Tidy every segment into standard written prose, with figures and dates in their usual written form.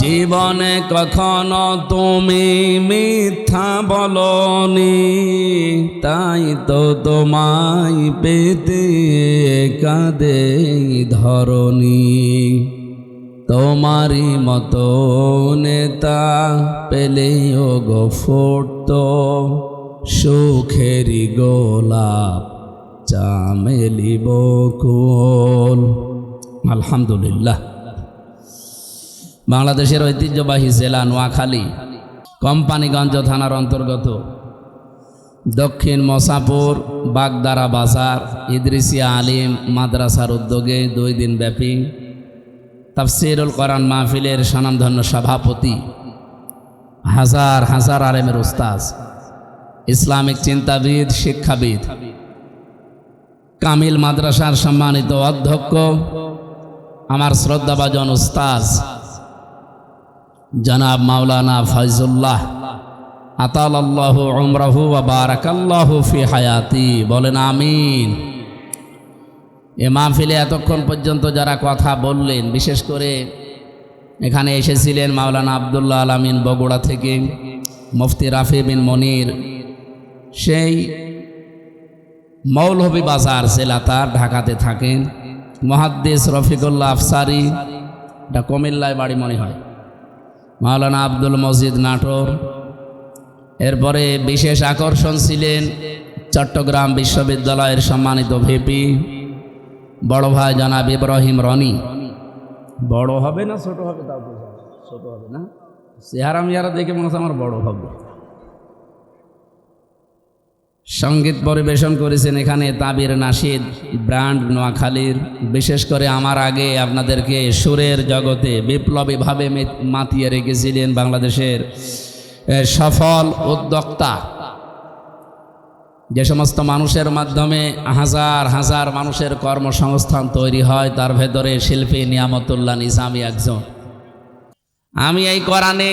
জীবনে কখনো তুমি মিথ্যা বলনি, তাই তো তোমায় পেতে কাঁদে ধরনি। তোমারই মতো নেতা পেলেও গো ফুটতো সুখেরই গোলাপ চামেলি বকুল। আলহামদুলিল্লাহ। বাংলাদেশের ঐতিহ্যবাহী জেলা নোয়াখালী, কোম্পানিগঞ্জ থানার অন্তর্গত দক্ষিণ মসাপুর বাগদারা বাজার ইদ্রিসিয়া আলিম মাদ্রাসার উদ্যোগে 2 দিন ব্যাপী তাফসীরুল কোরআন মাহফিলের স্বনামধন্য সভাপতি, হাজার হাজার আলেমের উস্তাদ, ইসলামিক চিন্তাবিদ, শিক্ষাবিদ, কামিল মাদ্রাসার সম্মানিত অধ্যক্ষ, আমার শ্রদ্ধাভাজন উস্তাদ জনাব মাওলানা ফয়জুল্লাহ আতালাল্লাহু উমরাহু ওয়া বারাকাল্লাহু ফি হায়াতি, বলেন আমিন। এ মাহফিলে এতক্ষণ পর্যন্ত যারা কথা বললেন, বিশেষ করে এখানে এসেছিলেন মাওলানা আব্দুল্লাহ আল আমিন বগুড়া থেকে, মুফতি রাফি বিন মনির সেই মৌলভীবাজার জেলা, তার ঢাকাতে থাকেন, মুহাদ্দিস রফিকুল্লাহ আফসারি, এটা কুমিল্লায় বাড়ি মনে হয়, মাওলানা আব্দুল মজিদ নাটোর। এরপরে বিশেষ আকর্ষণ ছিলেন চট্টগ্রাম বিশ্ববিদ্যালয়ের সম্মানিত ভিপি বড় ভাই জনাব ইব্রাহিম রনি। বড় হবে না ছোট হবে? তাও ছোট হবে না, চেহারা মিয়ারা দেখে মনে হচ্ছে আমার বড় হবে। সঙ্গীত পরিবেশন করেছেন এখানে তাবির নাশিদ ব্র্যান্ড নোয়াখালীর। বিশেষ করে আমার আগে আপনাদেরকে সুরের জগতে বিপ্লবীভাবে মাতিয়ে রেখেছিলেন বাংলাদেশের সফল উদ্যোক্তা, যে সমস্ত মানুষের মাধ্যমে হাজার হাজার মানুষের কর্মসংস্থান তৈরি হয়, তার ভেতরে শিল্পী নিয়ামতুল্লাহ নিজামী একজন। আমি এই কোরআনে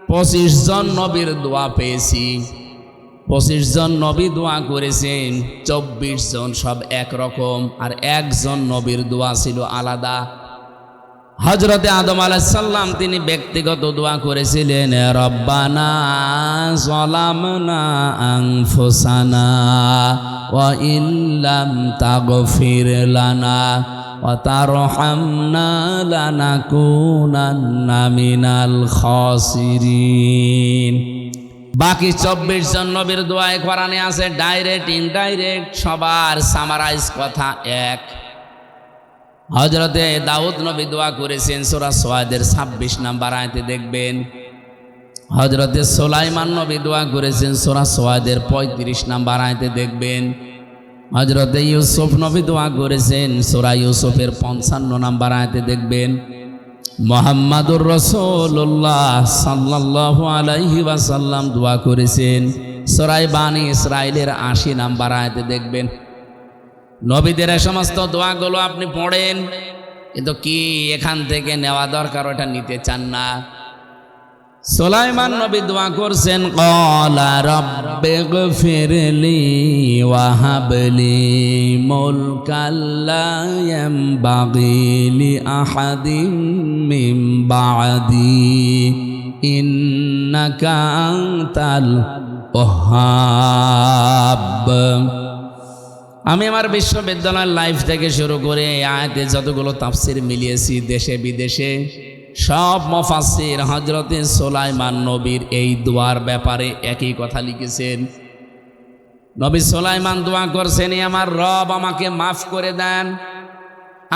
25 জন নবীর দোয়া পেয়েছি। 25 জন নবী দোয়া করেছেন, 24 জন সব একরকম, আর একজন নবীর দোয়া ছিল আলাদা। হযরতে আদম আলাইহিস সালাম তিনি ব্যক্তিগত দোয়া করেছিলেন, রব্বানা যালামনা আনফুসানা ওয়া ইল্লাম তাগফির লানা ওয়া তারহামনা লানাকুনান্না মিনাল খাসিরিন। বাকি 24 জন নবীর দোয়ায় কোরআনে আছে, ডাইরেক্ট ইনডাইরেক্ট, সবার সামারাইজ কথা এক। হযরতে দাউদ নবী দোয়া করেছেন সূরা সাদের 26 নম্বর আয়াতে দেখবেন। হযরতে সুলাইমান নবী দোয়া করেছেন সূরা সাদের 35 নম্বর আয়াতে দেখবেন। হযরতে ইউসুফ নবী দোয়া করেছেন সূরা ইউসুফের 55 নম্বর আয়াতে দেখবেন। মুহাম্মাদুর রাসূলুল্লাহ সাল্লাল্লাহু আলাইহি ওয়াসাল্লাম দোয়া করেছেন সূরা বানী ইসরাঈলের 80 নম্বর আয়াতে দেখবেন। নবীদের সমস্ত দোয়াগুলো আপনি পড়েন, কিন্তু কি এখান থেকে নেওয়া দরকার, ওটা নিতে চান না। সুলাইমান নবী দোয়া করছেন, ক্বালা রাব্বিগফিরলি ওয়া হাবলি মুলকাল লা ইয়ানবাগি লি আহাদিন মিন বা'দি ইন্নাকা আনতাল ওয়াহ্হাব। আমি আমার বিশ্ববিদ্যালয়ের লাইফ থেকে শুরু করে আয়াতে যতগুলো তাফসির মিলিয়েছি দেশে বিদেশে, সব মুফাসসির হযরতে সুলাইমান নবীর এই দোয়ার ব্যাপারে একই কথা লিখেছেন। নবী সুলাইমান দোয়া করছেন, আমার রব আমাকে মাফ করে দেন,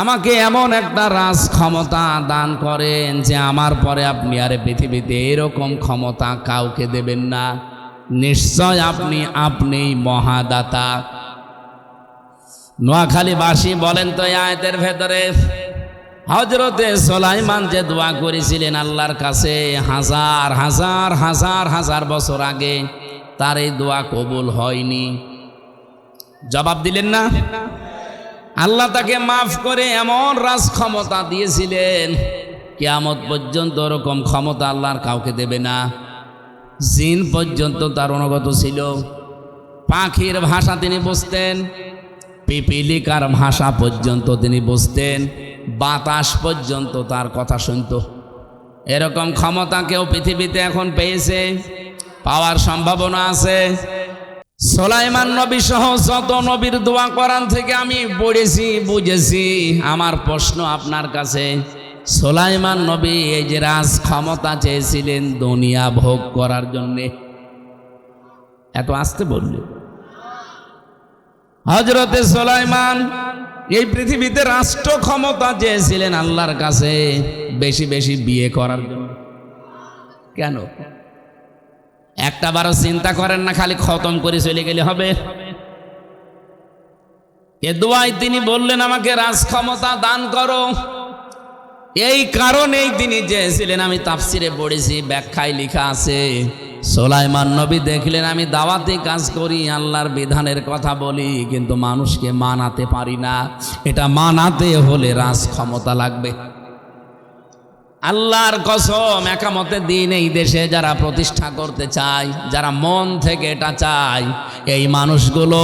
আমাকে এমন একটা রাজ ক্ষমতা দান করেন যে আমার পরে আপনি আর পৃথিবীতে এরকম ক্ষমতা কাউকে দেবেন না। নিশ্চয় আপনিই মহাদাতা। নোয়াখালীবাসী বলেন তো, এই আয়াতের ভেতরে হযরতে সুলাইমান যে দোয়া করেছিলেন আল্লাহর কাছে হাজার হাজার হাজার হাজার বছর আগে, তার এই দোয়া কবুল হয়নি। জবাব দিলেন না? আল্লাহ তাকে মাফ করে এমন রাজ ক্ষমতা দিয়েছিলেন, কিয়ামত পর্যন্ত ওরকম ক্ষমতা আল্লাহর কাউকে দেবে না। জিন পর্যন্ত তার অনুগত ছিল। পাখির ভাষা তিনি বুঝতেন, পিপিলিকার ভাষা পর্যন্ত তিনি বুঝতেন, বাতাস পর্যন্ত তার কথা শুনত। এরকম ক্ষমতা কেউ পৃথিবীতে এখন পেয়েছে? পাওয়ার সম্ভাবনা আছে। সুলাইমান নবী সহ যত নবীর দোয়া কোরআন থেকে আমি পড়েছি, বুঝেছি। আমার প্রশ্ন আপনার কাছে, সুলাইমান নবী এই যে রাজ ক্ষমতা চেয়েছিলেন দুনিয়া ভোগ করার জন্যে, এত আসতে বলল। হযরতে সুলাইমান এই পৃথিবীতে রাষ্ট্র ক্ষমতা চেয়েছিলেন আল্লাহর কাছে বেশি বেশি বিয়ে করার জন্য। কেন? একটা বারও চিন্তা করেন না, খালি খতম করে চলে গেলে হবে? এ দোয়ায় তিনি বললেন আমাকে রাজ ক্ষমতা দান করো। এই কারণেই তিনি চেয়েছিলেন। আমি তাফসিরে পড়েছি, ব্যাখ্যায় লেখা আছে, সুলাইমান নবী দেখলেন আমি দাওয়াতি কাজ করি, আল্লাহর বিধানের কথা বলি, কিন্তু মানুষকে মানাতে পারি না। এটা মানাতে হলে রাজ ক্ষমতা লাগবে। আল্লাহর কসম, একামতে দিন এই দেশে যারা প্রতিষ্ঠা করতে চায়, যারা মন থেকে এটা চায়, এই মানুষগুলো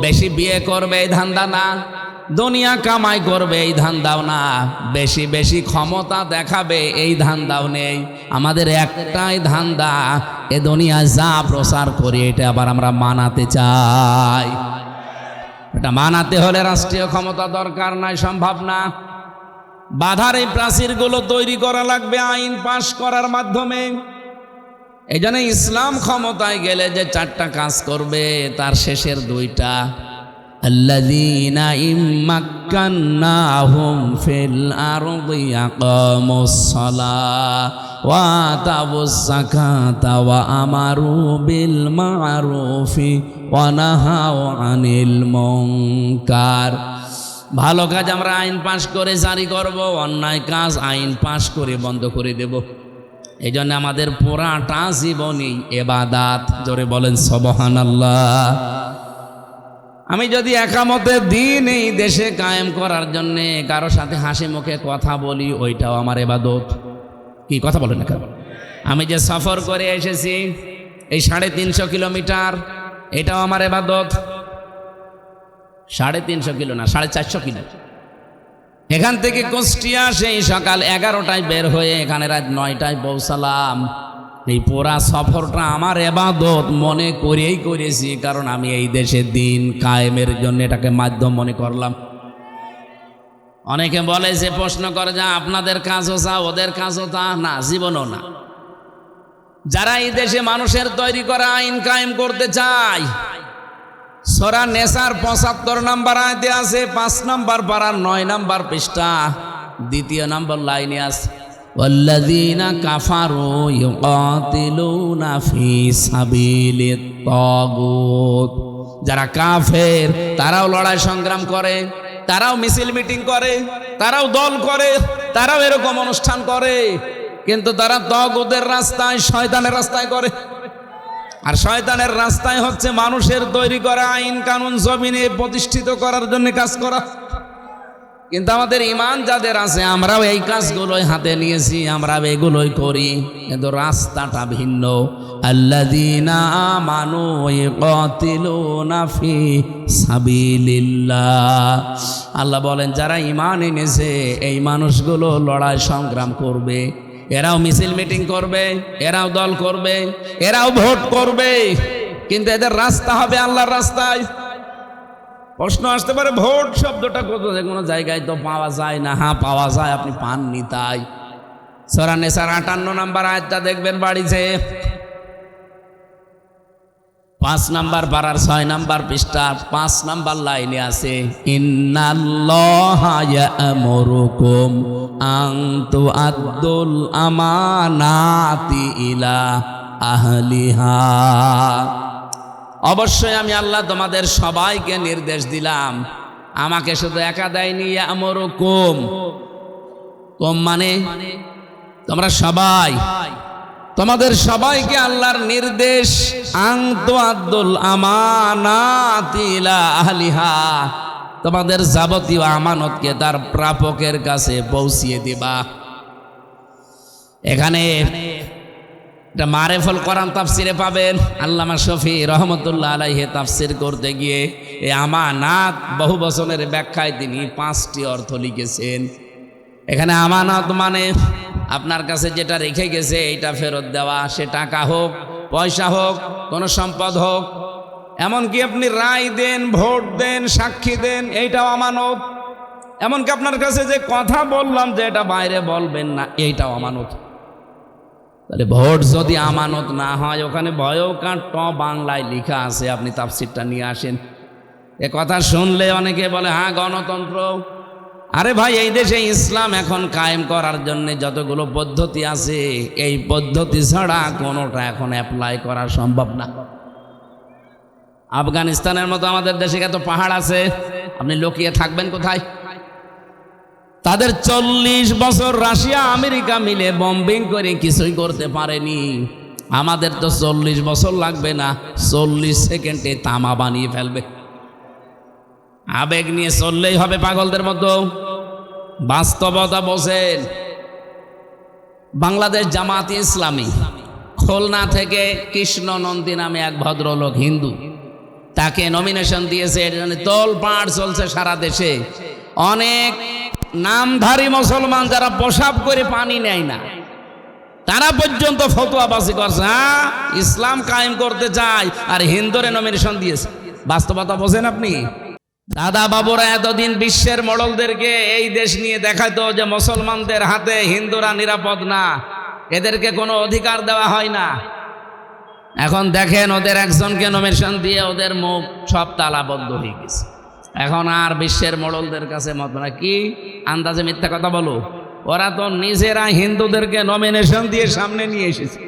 বেশি বিয়ে করবে এই ধান্দা না, দুনিয়া কামাই করবে এই ধান্দাও না, বেশি বেশি ক্ষমতা দেখাবে এই ধান্দাও নেই। আমাদের একটাই ধান্দা, এ দুনিয়ায় যা প্রচার করি এটা আবার আমরা মানাতে চাই। এটা মানাতে হলে রাষ্ট্রীয় ক্ষমতা দরকার নাই, সম্ভব না। বাধার এই প্রাচীরগুলো তৈরি করা লাগবে আইন পাশ করার মাধ্যমে। এই জন্য ইসলাম ক্ষমতায় গেলে যে চারটা কাজ করবে, তার শেষের দুইটা, আল্লাযীনা ইম্মাক্কান্নাহুম ফিল আরদি আকামুস সালাহ ওয়া আতাবুস যাকাতা ওয়া আমারু বিল মা'রুফি ওয়া নাহাউ আনিল মুনকার। ভালো কাজ আমরা আইন পাশ করে জারি করব, অন্যায় কাজ আইন পাশ করে বন্ধ করে দেব। এই জন্য আমাদের পুরাটা জীবনই ইবাদত। জোরে বলেন সুবহানাল্লাহ। আমি যদি একামতে দিন এই দেশে কায়েম করার জন্য কারো সাথে হাসি মুখে কথা বলি, ওইটাও আমার ইবাদত। কি কথা বলেন না? আমি যে সফর করে এসেছি এই 350 কিলোমিটার, এটাও আমার ইবাদত। 350 কিলো না, 450 কিলো। এখান থেকে কুষ্টিয়া সেই সকাল 11টায় বের হয়ে এখানে রাত 9টায় পৌঁছালাম। এই পুরা সফরটা আমার ইবাদত মনে করেই করেছি, কারণ আমি এই দেশে দিন কায়েমের জন্য এটাকে মাধ্যম মনে করলাম। অনেকে বলে যে, প্রশ্ন করে যা আপনাদের কাজও চা ওদের কাজও তা না, জীবনও না। যারা এই দেশে মানুষের তৈরি করা আইন কায়েম করতে চায়, সূরা নেসার 75 নম্বর আয়াতে আছে, 5 নম্বর পারার 9 নম্বর পৃষ্ঠা, 2 নম্বর লাইনে আছে, ওয়াল্লাযীনা কাফারু ইউকাতিলুনা ফি সাবিলিত তাগুত। যারা কাফের তারাও লড়াই সংগ্রাম করে, তারাও মিছিল মিটিং করে, তারাও দল করে, তারাও এরকম অনুষ্ঠান করে, কিন্তু তারা তাগুতের রাস্তায়, শয়তানের রাস্তায় করে। আর শয়তানের রাস্তায় হচ্ছে মানুষের তৈরি করা আইন কানুন জমিনে প্রতিষ্ঠিত করার জন্য কাজ করা। কিন্তু আমাদের ঈমান যাদের আছে, আমরাও এই কাজগুলোই হাতে নিয়েছি, আমরা এগুলোই করি, কিন্তু রাস্তাটা ভিন্ন। আল্লাযীনা আমানু ইয়াকাতিলুনা ফি সাবিলিল্লাহ। আল্লাহ বলেন যারা ঈমান এনেছে এই মানুষগুলো লড়াই সংগ্রাম করবে, এরাও মিছিল মিটিং করবে, এরাও দল করবে, এরাও ভোট করবে, কিন্তু এদের রাস্তা হবে আল্লাহর রাস্তায়। প্রশ্ন আসতে পারে, ভোট শব্দটা কোনো জায়গায় তো পাওয়া যায় না। হ্যাঁ পাওয়া যায়, আপনি পাননি তাই। সূরা নেসার 58 নম্বর আয়াতটা দেখবেন বাড়িতে, 5 নম্বর পারার 6 নম্বর পৃষ্ঠা 5 নম্বর লাইনে আছে, ইন্নাল্লাহা ইয়া'মুরুকুম আন তুআদ্দুল আমানাতি ইলা আহলিহা। অবশ্যই আমি আল্লাহ তোমাদের সবাইকে নির্দেশ দিলাম, আমাকে শুধু একা দেয়নি। ইয়া'মুরুকুম, কুম মানে তোমরা সবাই, তোমাদের সবাইকে আল্লাহর নির্দেশ, আন তুআদ্দুল আমানাতি ইলা আহলিহা, তোমাদের যাবতীয় আমানতকে তার প্রাপকের কাছে পৌঁছিয়ে দিবা। এখানে এটা মারেফুল কোরআন তাফসিরে পাবেন। আল্লামা শফি রহমতুল্লাহ আলাইহি তাফসির করতে গিয়ে এই আমানাত বহু বচনের ব্যাখ্যায় তিনি 5টি অর্থ লিখেছেন। এখানে আমানত মানে আপনার কাছে যেটা রেখে গেছে এইটা ফেরত দেওয়া, সে টাকা হোক, পয়সা হোক, কোনো সম্পদ হোক, এমনকি আপনি রায় দেন, ভোট দেন, সাক্ষী দেন, এইটাও আমানত। এমনকি আপনার কাছে যে কথা বললাম যে এটা বাইরে বলবেন না, এইটাও আমানত। তাহলে ভোট যদি আমানত না হয়, ওখানে ভয়কার ট বাংলায় লেখা আছে, আপনি তাফসিরটা নিয়ে আসেন। এ কথা শুনলে অনেকে বলে হ্যাঁ গণতন্ত্র। আরে ভাই, এই দেশে ইসলাম এখন কায়েম করার জন্য যতগুলো পদ্ধতি আছে, এই পদ্ধতি ছাড়া কোনোটা এখন অ্যাপ্লাই করা সম্ভব না। আফগানিস্তানের মতো আমাদের দেশে এত পাহাড় আছে, আপনি লুকিয়ে থাকবেন কোথায়? তাদের 40 বছর রাশিয়া আমেরিকা মিলে বম্বিং করে কিছুই করতে পারেনি। আমাদের তো 40 বছর লাগবে না, 40 সেকেন্ডে তামা বানিয়ে ফেলবে। আবেগ নিয়ে চললেই হবে পাগলদের মতো। বাস্তবতা বোঝেন। বাংলাদেশ জামাতে ইসলামী খুলনা থেকে কৃষ্ণ নন্দী নামে এক ভদ্রলোক হিন্দু, তাকে নমিনেশন দিয়েছে। এর জন্য তোলপাড় চলছে সারা দেশে। অনেক নামধারী মুসলমান যারা প্রসাব করে পানি নেয় না, তারা পর্যন্ত ফতোয়াবাজি করছে, হ্যাঁ ইসলাম কায়েম করতে চায়, আর হিন্দুরে নমিনেশন দিয়েছে। বাস্তবতা বোঝেন আপনি? দাদা বাবুরা এতদিন বিশ্বের মডলদেরকে এই দেশ নিয়ে দেখাতো যে মুসলমানদের হাতে হিন্দুরা নিরাপদ না, এদেরকে কোনো অধিকার দেওয়া হয় না। এখন দেখেন ওদের একজনকে নমিনেশন দিয়ে ওদের মুখ সব তালাবদ্ধ হয়ে গেছে। এখন আর বিশ্বের মডলদের কাছে মত না, কি আন্দাজে মিথ্যা কথা বলো? ওরা তো নিজেরা হিন্দুদেরকে নমিনেশন দিয়ে সামনে নিয়ে এসেছে।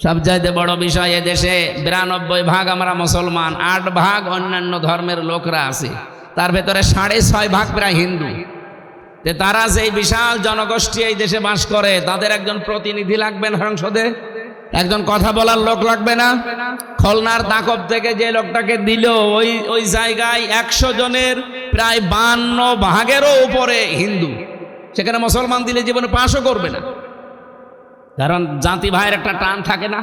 সবচাইতে বড় বিষয়, এ দেশে 92% আমরা মুসলমান, 8% অন্যান্য ধর্মের লোকরা আছে, তার ভেতরে 6.5% প্রায় হিন্দু। তারা যে বিশাল জনগোষ্ঠী এই দেশে বাস করে, তাদের একজন প্রতিনিধি লাগবে না সংসদে, একজন কথা বলার লোক লাগবে না? খুলনার দাকব থেকে যে লোকটাকে দিল, ওই জায়গায় 100 জনের প্রায় 52%-এরও উপরে হিন্দু। সেখানে মুসলমান দিলে জীবনে পাশও করবে না, কারণ জাতি ভাইয়ের একটা টান থাকে না।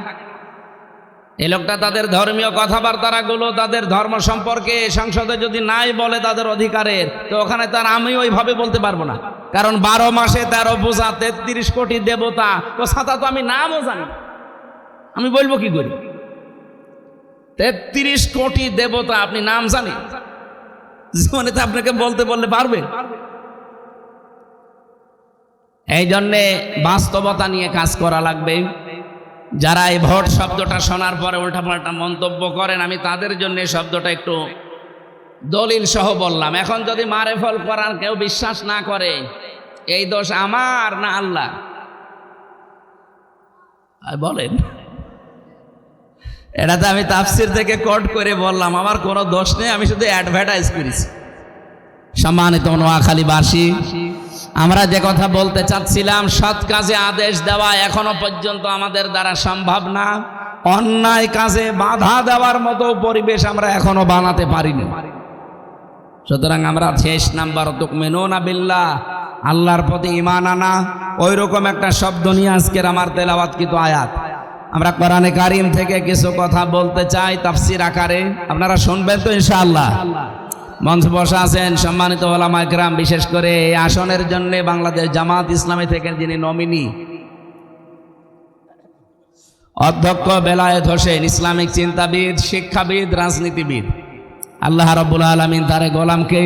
এই লোকটা তাদের ধর্মীয় কথাবার্তাগুলো, তাদের ধর্ম সম্পর্কে সংসদে যদি নাই বলে তাদের অধিকারের, তো ওখানে তার আমি ওইভাবে বলতে পারবো না, কারণ 12 মাসে 13 পূজা, 33 কোটি দেবতা, তো সাথে তো আমি নামও জানি, আমি বলবো কি করি? 33 কোটি দেবতা আপনি নাম জানেন? জীবনে তো আপনাকে বলতে বললে পারবে? এই জন্যে বাস্তবতা নিয়ে কাজ করা লাগবে। যারা এই ভোট শব্দটা শোনার পরে উল্টাপাল্টা মন্তব্য করেন, আমি তাদের জন্য শব্দটা একটু দলিল সহ বললাম। এখন যদি মারেফুল কোরআন কেউ বিশ্বাস না করে, এই দোষ আমার না আল্লাহ? বলেন। এটা তো আমি তাফসির থেকে কোট করে বললাম, আমার কোনো দোষ নেই, আমি শুধু অ্যাডভার্টাইজ করেছি। সম্মানিত নোয়াখালীবাসী, আমরা যে কথা বলতে চাচ্ছিলাম, সৎ কাজে আদেশ দেওয়া এখনো পর্যন্ত আমাদের দ্বারা সম্ভব না। অন্যায় কাজে বাধা দেওয়ার মতো পরিবেশ আমরা এখনো বানাতে পারিনি। সুতরাং আমরা 6 নাম্বার তুমিনুনা বিল্লাহ, আল্লাহর প্রতি ঈমান আনা, ওই রকম একটা শব্দ নিয়ে আজকের আমার তেলাওয়াতকৃত আয়াত আমরা কোরআনে কারীম থেকে কিছু কথা বলতে চাই তাফসীর আকারে। আপনারা শুনবেন তো ইনশাআল্লাহ? মঞ্চে বসা আছেন সম্মানিত ওলামা ইকরাম, বিশেষ করে এই আসনের জন্য বাংলাদেশ জামাত ইসলামী থেকে যিনি নমিনি, অধ্যক্ষ বেলায়েত হোসেন, ইসলামিক চিন্তাবিদ, শিক্ষাবিদ, রাজনীতিবিদ, আল্লাহ রাব্বুল আলামিন তার গোলামকে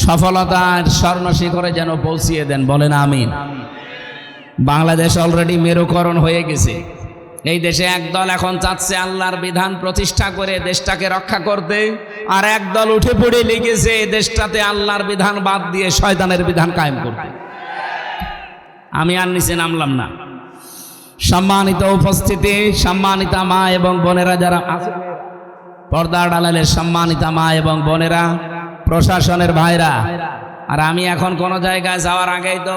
সফলতার স্বর্ণ শিখরে যেন পৌঁছিয়ে দেন, বলেন আমিন। বাংলাদেশ অলরেডি মেরুকরণ হয়ে গেছে। এই দেশে একদল এখন চাচ্ছে আল্লাহর বিধান প্রতিষ্ঠা করে দেশটাকে রক্ষা করতে, আর একদল উঠে পড়ে লেগেছে দেশটাতে আল্লাহর বিধান বাদ দিয়ে শয়তানের বিধান কায়েম করতে। আমি আর নিচে নামলাম না। সম্মানিত উপস্থিতি, সম্মানিতা মা এবং বোনেরা যারা আছেন, পর্দার আড়ালের সম্মানিতা মা এবং বোনেরা, প্রশাসনের ভাইরা, আর আমি এখন কোনো জায়গায় যাওয়ার আগেই তো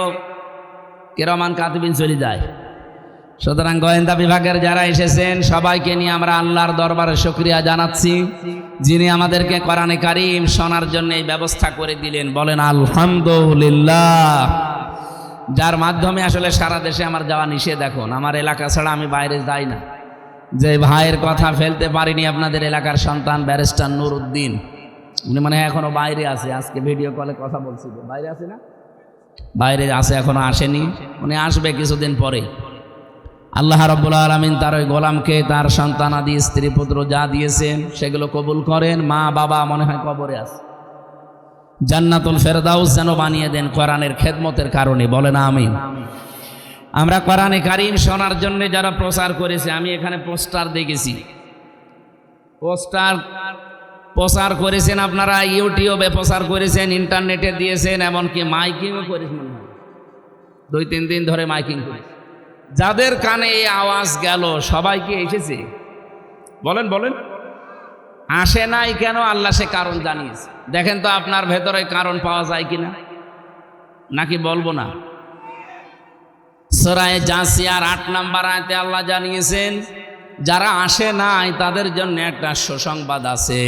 কিরামান কাতিবিন চলে যায়। সুতরাং গোয়েন্দা বিভাগের যারা এসেছেন সবাইকে নিয়ে আমরা আল্লাহর দরবারে শুকরিয়া জানাচ্ছি, যিনি আমাদেরকে কোরআনে কারীম শোনার জন্য এই ব্যবস্থা করে দিলেন। বলেন আলহামদুলিল্লাহ। যার মাধ্যমে আসলে সারা দেশে আমার যাওয়া নিষেধ, এখন আমার এলাকা ছাড়া আমি বাইরে যাই না। যে ভাইয়ের কথা ফেলতে পারিনি, আপনাদের এলাকার সন্তান ব্যারিস্টার নুরউদ্দিন, উনি মানে এখনো বাইরে আছে। আজকে ভিডিও কলে কথা বলছি, বাইরে আছে না, বাইরে আছে, এখনো আসেনি। উনি আসবে কিছুদিন পরে। আল্লাহ রাব্বুল আলামিন তার ওই গোলামকে তার সন্তানাদি স্ত্রী পুত্র যা দিয়েছেন সেগুলো কবুল করেন। মা বাবা মনে হয় কবরে আছে, জান্নাতুল ফেরদাউস যেন বানিয়ে দেন কোরআনের খেদমতের কারণে। বলেন আমিন। আমরা কোরআনে কারীম শোনার জন্য যারা প্রচার করেছে, আমি এখানে পোস্টার দেখেছি, পোস্টার প্রচার করেছেন আপনারা, ইউটিউবে প্রচার করেছেন, ইন্টারনেটে দিয়েছেন, এমনকি মাইকিংও করেছেন। মনে হয় 2-3 দিন ধরে মাইকিং করেছে। যাদের কানে এই আওয়াজ গেল সবাই কি এসেছে? বলেন বলেন। আসে নাই কেন? আল্লাহ সে কারণ জানিয়েছে। দেখেন তো আপনার ভেতরে কারণ পাওয়া যায় কিনা, নাকি বলবো না? সূরা জাসিয়ার 8 নম্বর আয়াতে আল্লাহ জানিয়েছেন, যারা আসে নাই তাদের জন্য একটা সুসংবাদ আছে।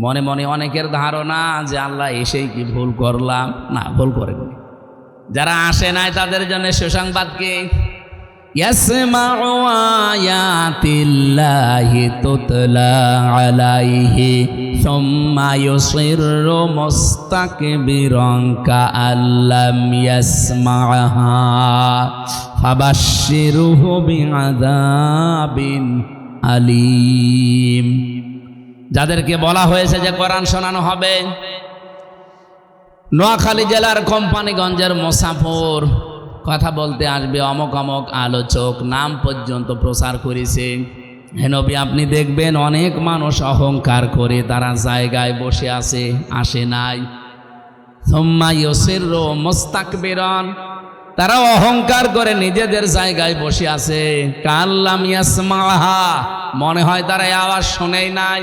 মনে মনে অনেকের ধারণা যে আল্লাহ এসেই কি ভুল করলাম, না, ভুল করেননি। যারা আসে নাই তাদের জন্য সুসংবাদ কি? ইয়াসমাউ আয়াতিল্লাহি তুতলা আলাইহি সুম্মা ইউসিররু মুস্তাকবিরান কাআল্লাম ইয়াসমাহা ফাবাশশিরহু বিআযাবিন আলীম। যাদেরকে বলা হয়েছে যে কোরআন শোনানো হবে, নোয়াখালী জেলার কোম্পানিগঞ্জের মোসাফর কথা বলতে আসবে, অমক অমক আলোচক নাম পর্যন্ত প্রচার করেছে। হে নবী, আপনি দেখবেন অনেক মানুষ অহংকার করে তারা জায়গায় বসে আছে, আসে নাই। সুম্মা ইউসিররু মুস্তাকবিরান, তারা অহংকার করে নিজেদের জায়গায় বসে আছে। কাল্লাম ইয়াসমাহা, মনে হয় তারা এই আওয়াজ শোনেই নাই।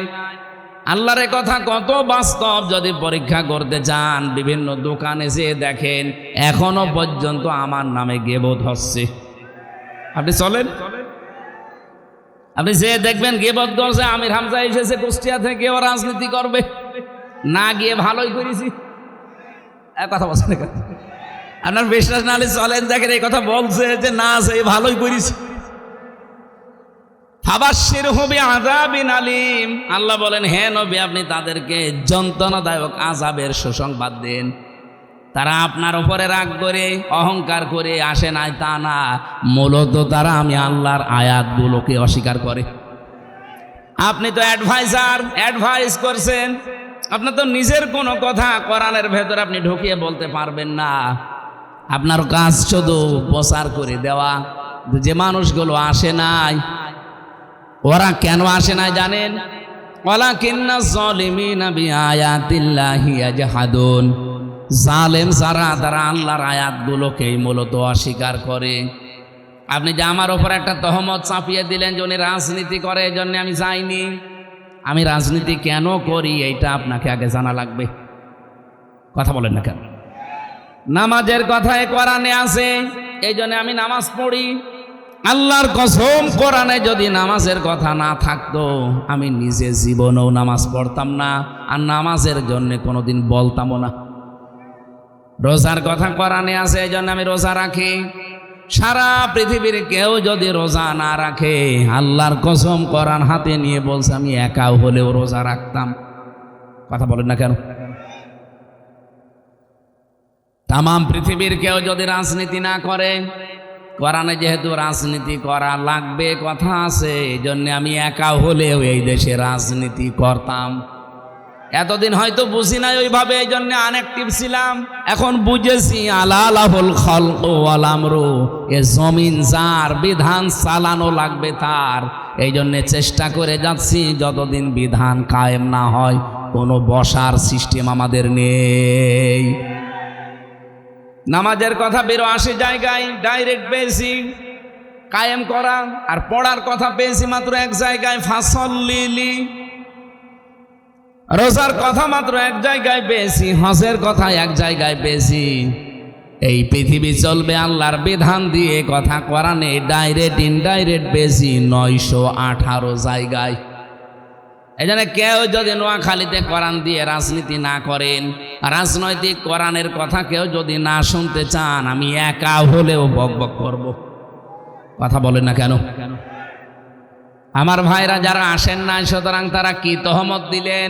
আল্লাহর কথা কত বাস্তব যদি পরীক্ষা করতে চান, বিভিন্ন দোকানে যেয়ে দেখেন এখনো পর্যন্ত আমার নামে গীবত হচ্ছে। আপনি চলেন, আপনি যে দেখবেন গীবত করছে। আমির হামজা এসেছে কুষ্টিয়া থেকে, ও রাজনীতি করবে, না গিয়ে ভালোই করেছি। কথা বলছেন, আপনার বিশ্বাস না হলে চলেন দেখেন, এই কথা বলছে যে না, সে ভালোই করেছি। ফাবাশশিরহু বিআযাবিন আলীম, আল্লাহ বলেন হে নবী, আপনি তাদেরকে যন্ত্রণাদায়ক আযাবের সুসংবাদ দেন। তারা আপনার উপরে রাগ করে অহংকার করে আসে নাই তা না, মূলত তারা আমি আল্লাহর আয়াতগুলোকে অস্বীকার করে। আপনি তো অ্যাডভাইস করছেন, আপনার তো নিজের কোনো কথা কোরআনের ভেতরে আপনি ঢুকিয়ে বলতে পারবেন না। আপনার কাজ শুধু প্রচার করে দেওয়া। যে মানুষগুলো আসে নাই, ওরা কেন আসে নাই জানেন? ওয়ালাকিন্নাজ যালিমিনা বিআয়াতিল্লাহি ইয়াজহাদুন, জালেম যারা, তারা আল্লাহর আয়াতগুলোকেই মূলত অস্বীকার করে। আপনি যে আমার ওপর একটা তহমত চাপিয়ে দিলেন যে উনি রাজনীতি করে, এই জন্য আমি যাইনি। আমি রাজনীতি কেন করি এইটা আপনাকে আগে জানা লাগবে। কথা বলেন না কেন? নামাজের কথায় কোরআনে আছে, এই জন্য আমি নামাজ পড়ি। আল্লাহর কসম, কোরআনে যদি নামাজের কথা না থাকতো আমি নিজে জীবনেও নামাজ পড়তাম না, আর নামাজের জন্য কোনোদিন বলতামও না। রোজার কথা কোরআনে আছে, এই জন্য আমি রোজা রাখি। সারা পৃথিবীর কেউ যদি রোজা না রাখে, আল্লাহর কসম কোরআন হাতে নিয়ে বলছে আমি একাও হলেও রোজা রাখতাম। কথা বলেন না কেন? তামাম পৃথিবীর কেউ যদি রাজনীতি না করে, কোরআনে যেহেতু রাজনীতি করা লাগবে কথা আছে, এই জন্য আমি একা হলেও এই দেশে রাজনীতি করতাম। এতদিন হয়তো বুঝি নাই ওইভাবে, এই জন্য আনঅ্যাক্টিভ ছিলাম। এখন বুঝেছি আলালাহুল খালকু ওয়াল আমরু, এ জমিন যার, বিধান চালানো লাগবে তার। এই জন্য চেষ্টা করে যাচ্ছি যতদিন বিধান কায়েম না হয় কোনো বসার সিস্টেম আমাদের নেই। নামাজের কথা 82 জায়গায় ডাইরেক্ট পেয়েছি কায়েম করা, আর পড়ার কথা পেয়েছি মাত্র 1 জায়গায় ফাসল্লিলি। রোজার কথা মাত্র 1 জায়গায় পেয়েছি, হজের কথা 1 জায়গায় পেয়েছি। এই পৃথিবী চলবে আল্লাহর বিধান দিয়ে, কথা কোরআনে ডাইরেক্ট ইনডাইরেক্ট বেশি 918 জায়গায়। এই জন্য কেউ যদি নোয়াখালীতে কোরআন দিয়ে রাজনীতি না করেন, রাজনৈতিক কোরআনের কথা কেউ যদি না শুনতে চান, আমি একা হলেও বকবক করব। কথা বলেন না কেন? আমার ভাইরা যারা আসেন না, সুতরাং তারা কি তহমত দিলেন?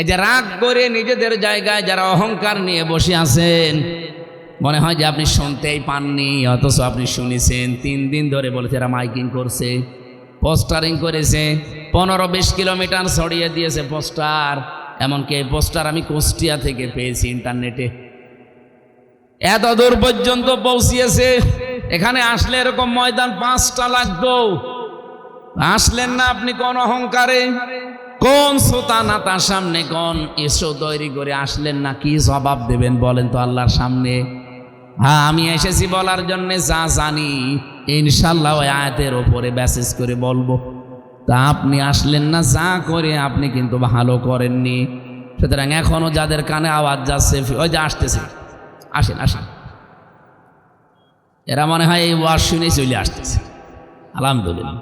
এই যে রাগ করে নিজেদের জায়গায় যারা অহংকার নিয়ে বসে আছেন, মনে হয় যে আপনি শুনতেই পাননি, অথচ আপনি শুনেছেন। 3 দিন ধরে বলেছে এরা মাইকিং করছে, পোস্টারিং করেছে, 15-20 কিলোমিটার ছড়িয়ে দিয়েছে পোস্টার। এমনকি এই পোস্টার আমি কুষ্টিয়া থেকে পেয়েছি ইন্টারনেটে। এত দূর পর্যন্ত পৌঁছিয়েছে। এখানে আসলে এরকম ময়দান 5টা লাগতো। আসলেন না আপনি কোন অহংকারে, কোন সোতানা তার সামনে, কোন ইস্যু তৈরি করে আসলেন না? কি জবাব দেবেন বলেন তো আল্লাহর সামনে? হ্যাঁ, আমি এসেছি বলার জন্য যা জানি ইনশাল্লাহ ওই আয়াতের ওপরে ব্যাসেস করে বলবো। তা আপনি আসলেন না, যা করে আপনি কিন্তু ভালো করেননি। সুতরাং এখনো যাদের কানে আওয়াজ যাচ্ছে, ওই যে আসতেছে, আসেন আসেন, এরা মনে হয় এই ওয়াজ শুনে চলে আসতেছে। আলহামদুলিল্লাহ।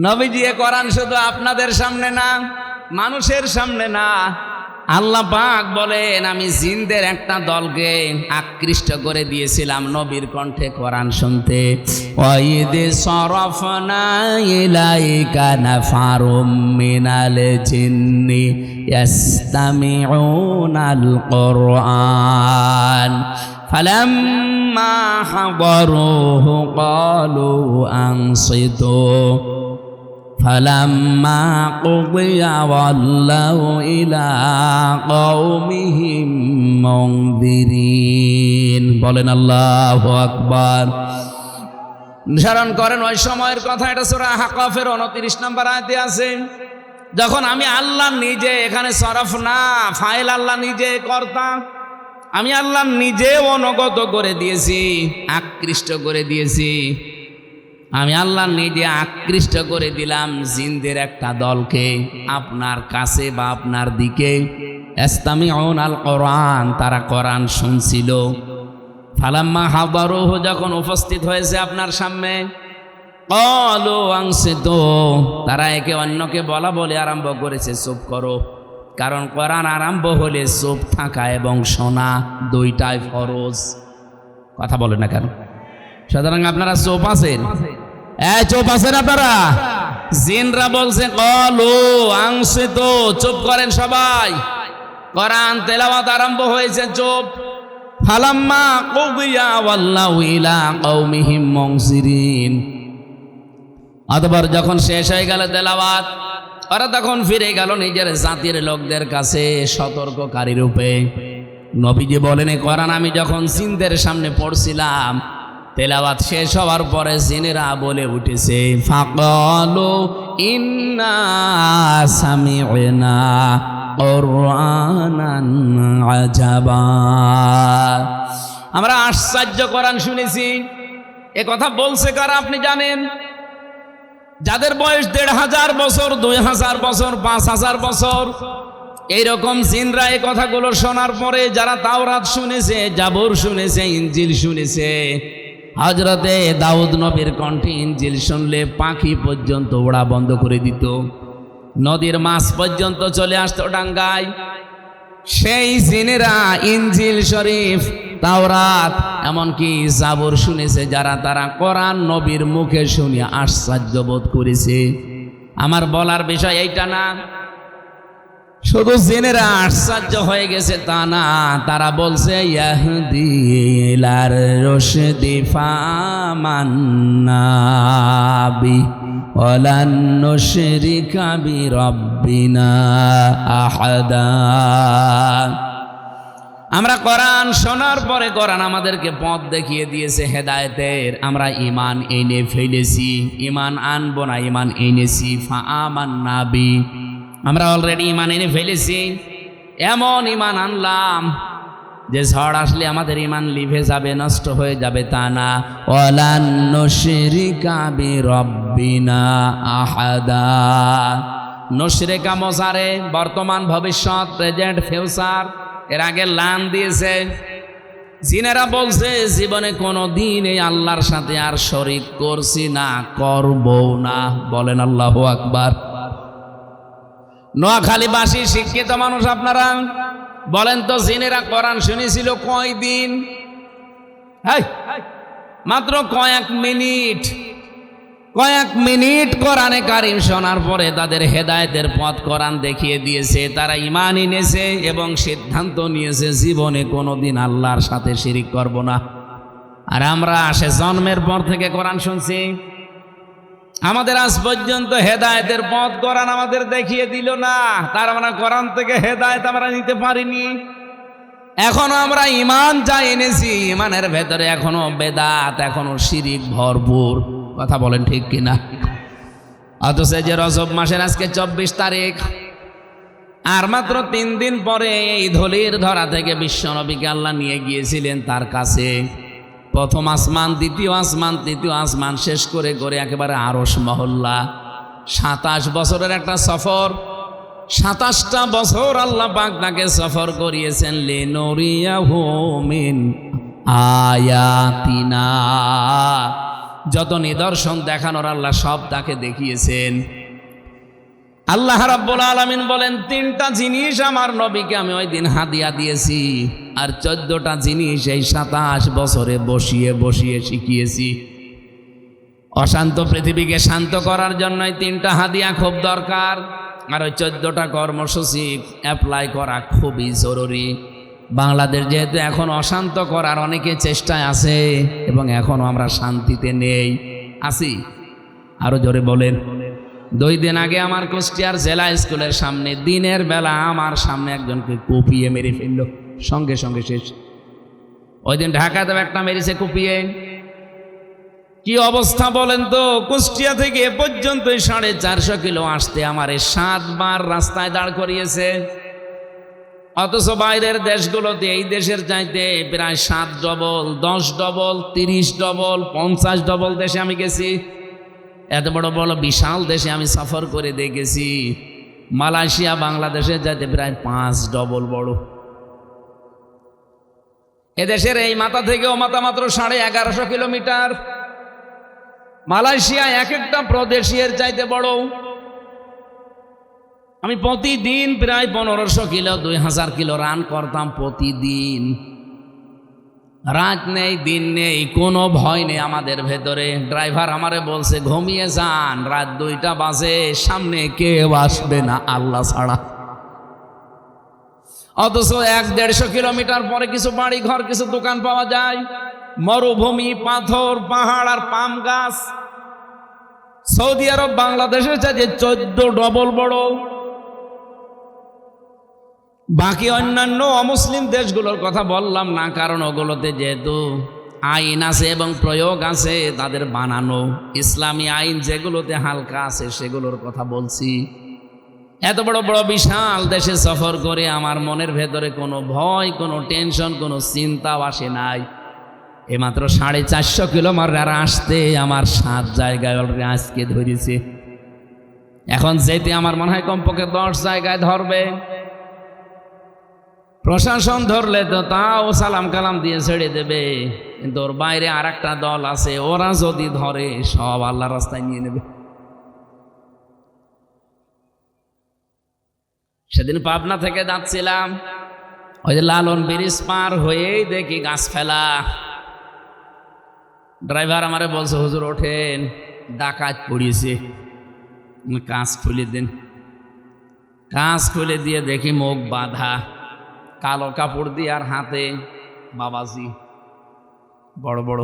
নবীজি কোরআন শুধু আপনাদের সামনে না, মানুষের সামনে না, আল্লাহ পাক বলেন আমি জিনদের একটা দলকে আকৃষ্ট করে দিয়েছিলাম নবীর কণ্ঠে কোরআন শুনতে। ওয়াইদে সরফনা ইলাইকা নাফারুম মিনাল জিন্নি ইয়াস্তামিউনাল কুরআন ফালাম্মা হাদারুহু ক্বালু আনসিতু ফালাম্মা কুদিয়া ওয়াল্লাউ ইলা কওমিহিম মুনযিরিন। বলেন আল্লাহু আকবার। স্মরণ করেন ওই সময়ের কথা, এটা সূরা আহকাফের 29 নম্বর আয়াতে আছে। যখন আমি আল্লাহ নিজে, এখানে সরফ না, ফাইল আল্লাহ নিজে কর্তা, আমি আল্লাহ নিজে অনুগত করে দিয়েছি, আকৃষ্ট করে দিয়েছি। আমি আল্লাহ নিজে আকৃষ্ট করে দিলাম জিনদের একটা দলকে আপনার কাছে বা আপনার দিকে। ইস্তামিউনাল কুরআন, তারা কোরআন শুনছিল। ফালাম্মা হাদারুহু, যখন উপস্থিত হয়েছে আপনার সামনে, ক্বালু আনসিতু, তারা একে অন্যকে বলা বলে আরম্ভ করেছে চুপ করো। কারণ কোরআন আরম্ভ হলে চুপ থাকা এবং শোনা দুইটাই ফরজ। কথা বলে না কেন? সুতরাং আপনারা চুপ আছেন? চুপ আছেন আপনারা? জিনরা বলছে ক্বালু আনসিতু, চুপ করেন সবাই। কোরআন তেলাওয়াত আরম্ভ হয়েছে, চুপ। ফালাম্মা কুদিয়া ওয়াল্লাউ ইলা কওমিহিম মুনযিরিন, অতঃপর যখন শেষ হয়ে গেল তেলাওয়াত, ওরা তখন ফিরে গেল নিজের জাতির লোকদের কাছে সতর্ককারী রূপে। নবীজি বলেন কোরআন আমি যখন জিনদের সামনে পড়ছিলাম, তেলাওয়াত শেষ হওয়ার পরে জিনেরা বলে উঠেছে ফাকালু ইন্না সামি'না কুরআনান আজাবা, আমরা আশ্চর্য কোরআন শুনেছি। এ কথা বলছে কারা আপনি জানেন? যাদের বয়স 1500 বছর, 2000 বছর, 5000 বছর, এইরকম জিনরা এই কথাগুলো শোনার পরে যারা তাওরাত শুনেছে, জাবুর শুনেছে, ইনজিল শুনেছে। হযরতে দাউদ নবীর কণ্ঠে ইনজিল শুনলে পাখি পর্যন্ত ওড়া বন্ধ করে দিত, নদীর মাছ পর্যন্ত চলে আসতো ডাঙ্গায়। সেই জিনেরা ইনজিল শরীফ, তাওরাত, এমনকি জাবুর শুনেছে যারা, তারা কোরআন নবীর মুখে শুনে আশ্চর্য বোধ করেছে। আমার বলার বিষয় এইটা না, শুধু জিনেরা আশ্চর্য হয়ে গেছে তা না, তারা বলছে ইয়াহদি ইলার রশদি ফামান্না বি ওয়ালান নুশরিকা বিরাব্বিনা আহাদা। আমরা কোরআন শোনার পরে কোরআন আমাদেরকে পথ দেখিয়ে দিয়েছে হেদায়েতের, আমরা ঈমান এনে ফেলেছি। ঈমান আনবো না, ঈমান এনেছি। ফাআমান্না বি, আমরা অলরেডি ঈমান এনে ফেলেছি। এমন ঈমান আনলাম যে ঝড় আসলে আমাদের ঈমান লিভে যাবে, নষ্ট হয়ে যাবে, তা না। ওয়ালান নুশরিকা বিরাব্বিনা আহাদা। নুশরিকা মোজারে, বর্তমান ভবিষ্যৎ, প্রেজেন্ট ফিউচার। এর আগে লান দিয়েছে। জিনেরা বলছে জীবনে কোনো দিন এই আল্লাহর সাথে আর শরীক করছি না, করবো না। বলেন আল্লাহু আকবার। নোয়াখালীবাসী শিক্ষিত মানুষ আপনারা বলেন তো, জিনেরা কোরআন শুনেছিল কয় দিন? মাত্র কয়েক মিনিট কোরআনে কারিম শোনার পরে তাদের হেদায়েতের পথ কোরআন দেখিয়ে দিয়েছে। তারা ঈমান এনেছে এবং সিদ্ধান্ত নিয়েছে জীবনে কোনোদিন আল্লাহর সাথে শিরিক করব না। আর আমরা সে জন্মের পর থেকে কোরআন শুনছি, আমাদের আজ পর্যন্ত হেদায়েতের পথ কোরআন আমাদের দেখিয়ে দিল না। তার মানে কোরআন থেকে হেদায়েত আমরা নিতে পারিনি। এখনো আমরা ঈমান যা এনেছি, ঈমানের ভেতরে এখনো বেদাত, এখনো শিরিক ভরপুর। কথা বলেন ঠিক কিনা? অথচ যে রজব মাসের আজকে 24 তারিখ, আর মাত্র 3 দিন পরে এই ধলির ধরা থেকে বিশ্বনবীকে আল্লাহ নিয়ে গিয়েছিলেন তার কাছে। প্রথম আসমান, দ্বিতীয় আসমান, তৃতীয় আসমান শেষ করে করে একেবারে আরশ মহল্লা। 27 বছরের একটা সফর। 27টা বছর আল্লাহ পাক তাকে সফর করিয়েছেন। লিনুরিয়াহু মিন আয়াতিনা, যত নিদর্শন দেখানোর আল্লাহ সব তাকে দেখিয়েছেন। আল্লাহ রাব্বুল আলামিন বলেন, 3টা জিনিস আমার নবীকে আমি ওই দিন হাদিয়া দিয়েছি, আর 14টা জিনিস এই 27 বছরে বসিয়ে বসিয়ে শিখিয়েছি। অশান্ত পৃথিবীকে শান্ত করার জন্যই 3টা হাদিয়া খুব দরকার, আর ওই 14টা কর্মসূচি অ্যাপ্লাই করা খুবই জরুরি। বাংলাদেশ যেহেতু এখন অশান্ত করার অনেকে চেষ্টায় আছে এবং এখনো আমরা শান্তিতে নেই, আছি। আরো জোরে বলেন। 2 দিন আগে আমার কুষ্টিয়ার জেলা স্কুলের সামনে দিনের বেলা আমার সামনে একজনকে কুপিয়ে মেরে ফেললো, সঙ্গে সঙ্গে শেষ। ওই দিন ঢাকাতেও একটা মেরেছে কুপিয়ে। কি অবস্থা বলেন তো? কুষ্টিয়া থেকে এ পর্যন্ত 450 কিলো আসতে আমার 7 বার রাস্তায় দাঁড় করিয়েছে। অথচ বাইরের দেশগুলোতে এই দেশের চাইতে প্রায় 7 ডবল, 10 ডবল, 30 ডবল, 50 ডবল দেশে আমি গেছি। এত বড় বড় বিশাল দেশে আমি সফর করে দেখেছি। মালয়েশিয়া বাংলাদেশের চাইতে প্রায় 5 ডবল বড়। এদেশের এই মাথা থেকে ও মাথা মাত্র 1150 কিলোমিটার। মালয়েশিয়া এক একটা প্রদেশের চাইতে বড়। আমি প্রতিদিন প্রায় 1500 কিলো, 2000 কিলো রান করতাম প্রতিদিন। রাত নেই, দিন নেই, কোনো ভয় নেই আমাদের ভেতরে। ড্রাইভার আমারে বলছে, ঘুমিয়ে যান, রাত 2টা বাজে, সামনে কেউ আসবে না আল্লাহ ছাড়া। অথচ 150 কিলোমিটার পরে কিছু বাড়ি ঘর, কিছু দোকান পাওয়া যায়। মরুভূমি, পাথর, পাহাড় আর পাম গাছ। সৌদি আরব বাংলাদেশের চাইতে 14 ডবল বড়। বাকি অন্যান্য অমুসলিম দেশগুলোর কথা বললাম না, কারণ ওগুলোতে যেহেতু আইন আছে এবং প্রয়োগ আছে তাদের বানানো। ইসলামী আইন যেগুলোতে হালকা আছে সেগুলোর কথা বলছি। এত বড় বড় বিশাল দেশে সফর করে আমার মনের ভেতরে কোনো ভয়, কোনো টেনশন, কোনো চিন্তাও আসে নাই। মাত্র 450 কিলোমিটার আসতে আমার 7 জায়গায় অলরেডি আজকে ধরেছে। এখন যেতে আমার মনে হয় কমপক্ষে 10 জায়গায় ধরবে। প্রশাসন ধরলে তো তাও সালাম কালাম দিয়ে ছেড়ে দেবে, কিন্তু ওর বাইরে আর একটা দল আছে, ওরা যদি ধরে সব আল্লাহর রাস্তায় নিয়ে নেবে। সেদিন পাবনা থেকে যাচ্ছিলাম, ওই যে লালন ব্রিজ পার হয়েই দেখি গাছ ফেলা। ড্রাইভার আমারে বলছে, হুজুর ওঠেন, ডাকাত পড়িয়েছে, কাঁচ খুলে দেন। কাঁচ খুলে দিয়ে দেখি মুখ বাঁধা, কালো কাপড় দিয়ে, আর হাতে বাবাজি বড় বড়।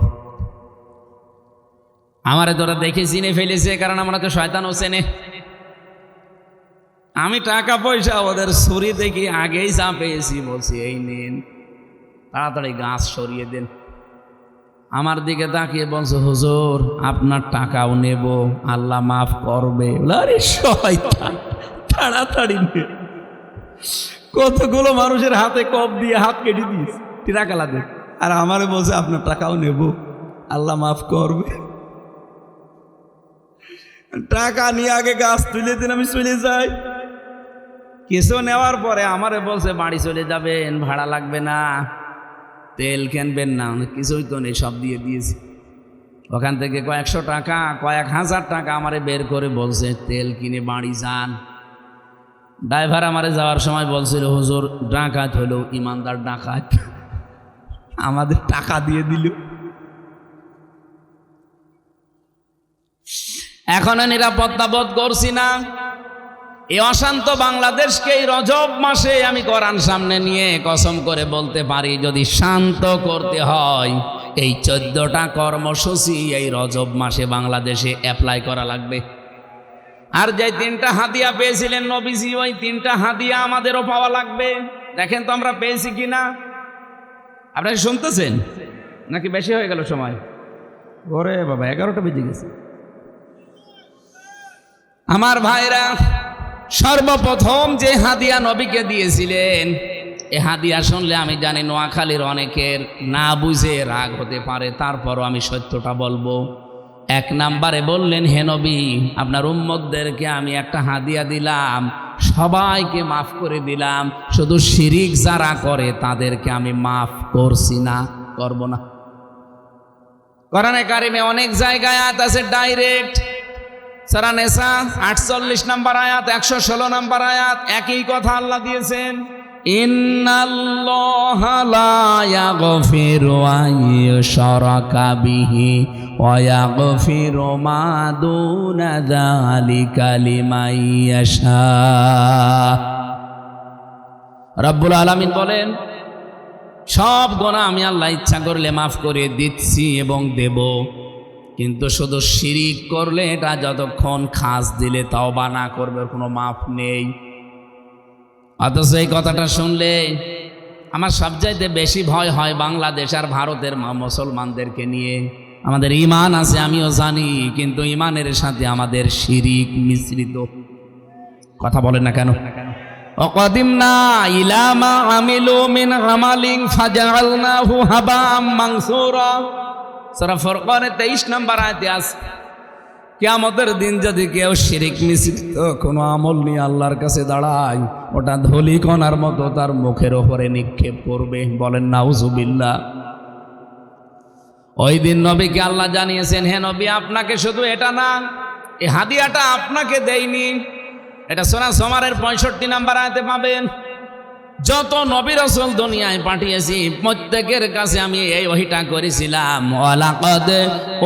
আমারে তোরা দেখে চিনে ফেলেছে, কারণ আমরা তো শয়তান হোসেনে। আমি টাকা পয়সা ওদের ছুরি দেখি আগেই যা পেয়েছি, বলছি এই নিন, তাড়াতাড়ি গাছ সরিয়ে দেন। আমার দিকে তাকিয়ে বলছে, হুজুর আপনার টাকাও নেব, আল্লাহ মাফ করবে। আরে শয়তান, তাড়াতাড়ি নে। কতগুলো মানুষের হাতে কপ দিয়ে হাত কেটে দিয়েছে, টাকা লাগে। আর আমারে বলছে আপনার টাকাও নেব, আল্লাহ মাফ করবে। টাকা নিয়ে আগে গাছ তুলে দিন, আমি চলে যাই। কিছু নেওয়ার পরে আমারে বলছে বাড়ি চলে যাবেন, ভাড়া লাগবে না, তেল কিনবেন না, কিছুই তো নেই, সব দিয়ে দিয়েছি। ওখান থেকে কয়েকশো টাকা, কয়েক হাজার টাকা আমারে বের করে বলছে তেল কিনে বাড়ি যান। ড্রাইভার আমারে যাওয়ার সময় বলছিল, হুজুর ডাকাত হলো, ইমানদার ডাকাত, আমাদের টাকা দিয়ে দিল। এখনো নিরাপত্তা বোধ করছি না। এই অশান্ত বাংলাদেশকে এই রজব মাসে আমি কোরআন সামনে নিয়ে কসম করে বলতে পারি, যদি শান্ত করতে হয় এই 14টা কর্মসূচি এই রজব মাসে বাংলাদেশে অ্যাপ্লাই করা লাগবে। আর যে 3টা হাদিয়া পেয়েছিলেন নবীজি, ওই 3টা হাদিয়া আমাদেরও পাওয়া লাগবে। দেখেন তো আমরা পেয়েছি কিনা। আপনারা শুনতেছেন নাকি বেশি হয়ে গেল সময়? ওরে বাবা, 11টা বেজে গেছে। আমার ভাইরা, সর্বপ্রথম যে হাদিয়া নবীকে দিয়েছিলেন, এ হাদিয়া শুনলে আমি জানি নোয়াখালীর অনেকের না বুঝে রাগ হতে পারে, তারপরও আমি সত্যটা বলবো। 1 নম্বরে বললেন, হে নবী, আপনার উম্মতদেরকে আমি একটা হাদিয়া দিলাম, সবাইকে মাফ করে দিলাম, শুধু শিরিক যারা করে তাদেরকে আমি মাফ করছি না, করব না। কোরআনে কারিমে অনেক জায়গায় আয়াত আছে ডাইরেক্ট। সূরা নিসা 48 নম্বর আয়াত, 116 নম্বর আয়াত, একই কথা আল্লাহ দিয়েছেন, ইন্নাল্লাহা লা ইয়াগফিরু আন ইউশরাকা বিহি ওয়া ইয়াগফিরু মা দুনা যালিকা লিমান ইয়াশা। রব্বুল আলামিন বলেন, সব গুনাহ আমি আল্লাহ ইচ্ছা করলে মাফ করে দিচ্ছি এবং দেব, কিন্তু শুধু শিরিক করলে, এটা যতক্ষণ খাস দিলে তওবা না করবে, কোনো মাফ নেই। অথচ এই কথাটা শুনলে আমার সবচাইতে বেশি ভয় হয় বাংলাদেশ আর ভারতের মুসলমানদেরকে নিয়ে। আমাদের ঈমান আছে, আমিও জানি, কিন্তু ঈমানের সাথে আমাদের শিরিক মিশ্রিত। কথা বলেন না কেন? ওয়াকাদিমনা ইলা মা আমিলু মিন আমালিন ফাজআলনাহু হাবাআম মানসুরা। সূরা ফুরকানের 23 নম্বর আয়াতে আছে, কিয়ামতের দিন যদি কেউ শিরিক মিশ্রিত কোনো আমল নিয়ে আল্লাহর কাছে দাঁড়ায়, ওটা ধূলিকণার মতো তার মুখের ওপরে নিক্ষেপ করবে। বলেন নাউজুবিল্লাহ। ওই দিন নবীকে আল্লাহ জানিয়েছেন, হে নবী, আপনাকে শুধু এটা না, এই হাদিয়াটা আপনাকে দেইনি। এটা সূরা জুমারের 65 নম্বর আয়াতে পাবেন। যত নবী রাসূল দুনিয়ায় পাঠিয়েছি প্রত্যেকের কাছে আমি এই ওহীটা করেছিলাম, ওয়ালাকাদ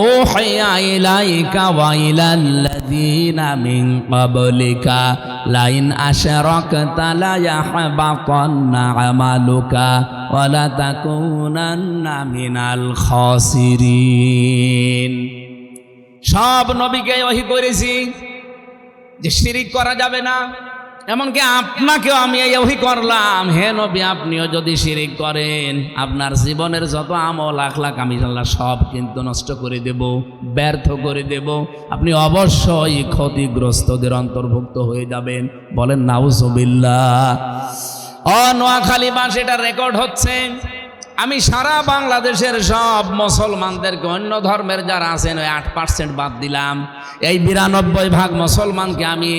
উহিয়া ইলাইকা ওয়া ইলাল্লাযীনা মিন ক্বাবলিকা লাইন আশরাকতা লা ইয়াহবাতান্না আমালুকা ওয়া লা তাকুনান্না মিনাল খাসিরিন। সব নবীকে ওহী করেছি যে শিরিক করা যাবে না। এমনকি আপনাকেও আমি এই ওহী করলাম, হে নবী, আপনিও যদি শিরিক করেন আপনার জীবনের যত আমল আখলাক আমি আল্লাহ সব কিন্তু নষ্ট করে দেব, ব্যর্থ করে দেব, আপনি অবশ্যই ক্ষতিগ্রস্তদের অন্তর্ভুক্ত হয়ে যাবেন। বলেন নাউজুবিল্লাহ। নোয়াখালীবাস এটা রেকর্ড হচ্ছে। আমি সারা বাংলাদেশের সব মুসলমানদেরকে, অন্য ধর্মের যারা আছেন ওই 8% বাদ দিলাম, এই 92% মুসলমানকে আমি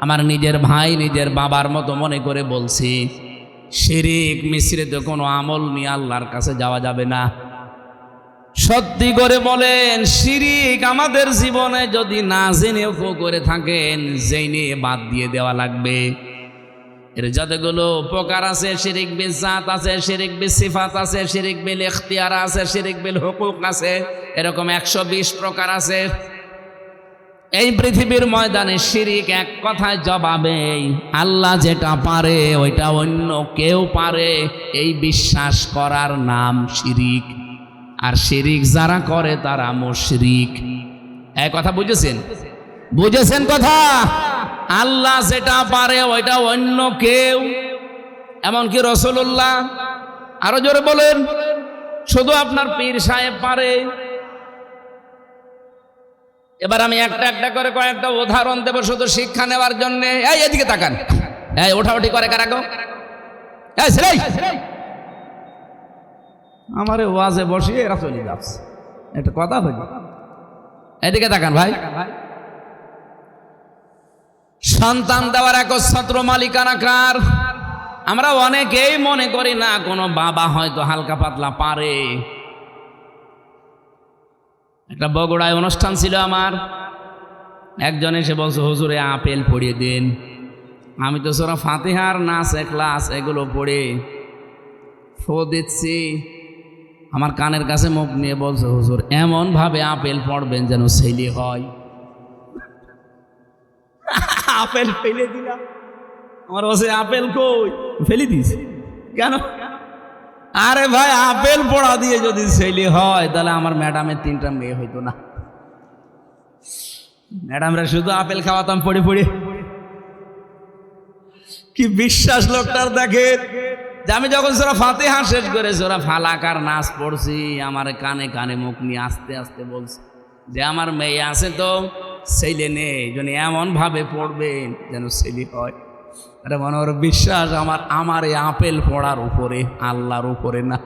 আমার নিজের ভাই, নিজের বাবার মতো মনে করে বলছি, শিরিক মিশ্রিত কোনো আমল নিয়ে আল্লাহর কাছে যাওয়া যাবে না। সত্যি করে বলেন, শিরিক আমাদের জীবনে যদি না জেনেও করে থাকেন, জেনে বাদ দিয়ে দেওয়া লাগবে। এর যতগুলো প্রকার আছে, শিরিক বিল জাত আছে, শিরিক বিল সিফাত আছে, শিরিক বিল ইখতিয়ার আছে, শিরিক বিল হুকুক আছে, এরকম 120 প্রকার আছে। এই পৃথিবীর ময়দানে শিরিক এক কথায় জবাবে, আল্লাহ যেটা পারে ওইটা অন্য কেউ পারে, এই বিশ্বাস করার নাম শিরিক। আর শিরিক যারা করে তারা মুশরিক। এই কথা বুঝেছেন? বুঝেছেন কথা? আল্লাহ যেটা পারে ওইটা অন্য কেউ, এমনকি রাসূলুল্লাহ, আরো জোরে বলেন, শুধু আপনার পীর সাহেব পারে। এবার আমি একটা একটা করে কয়েকটা উদাহরণ দেব শুধু শিক্ষা নেওয়ার জন্য। এই এদিকে তাকান, এই ওঠাউঠি করে কারা গো? এই ছেলে, আমারে ওয়াজে বসিয়ে এরা চলে যাচ্ছে, একটা কথা হইল। এদিকে তাকান ভাই। সন্তান দেওয়ার একচ্ছত্র মালিকানা কার? আমরা অনেকেই মনে করি না কোনো বাবা হয়তো হালকা পাতলা পারে। একটা বগুড়ায় অনুষ্ঠান ছিল আমার, একজন এসে বলছে হুজুরে আপেল পড়িয়ে দিন। আমি তো সূরা ফাতিহার নাস এখলাস এগুলো পড়ে ফো দিচ্ছি, আমার কানের কাছে মুখ নিয়ে বলছে হুজুর এমন ভাবে আপেল পড়বেন যেন ছেলে হয়। আপেল ফেলে দিলাম। আমার বসে আপেল কই, ফেলে দিস কেন? আরে ভাই আপেল পড়া দিয়ে যদি ছেলে হয় তাহলে আমার ম্যাডামের 3টা মেয়ে হইতো না। ম্যাডামরা শুধু আপেল খাওয়াতাম পড়ে পড়ে। কি বিশ্বাস লোকটার দেখেন, যে আমি যখন সূরা ফাতিহা শেষ করে সূরা ফালাক আর নাস পড়ছি, আমার কানে কানে মুখ নিয়ে আস্তে আস্তে বলছে যে আমার মেয়ে আছে তো ছেলে নেই, যেন এমন ভাবে পড়বেন যেন ছেলে হয়। আরে মনে ওর বিশ্বাস আমার এই আপেল পড়ার উপরে, আল্লাহর উপরে না।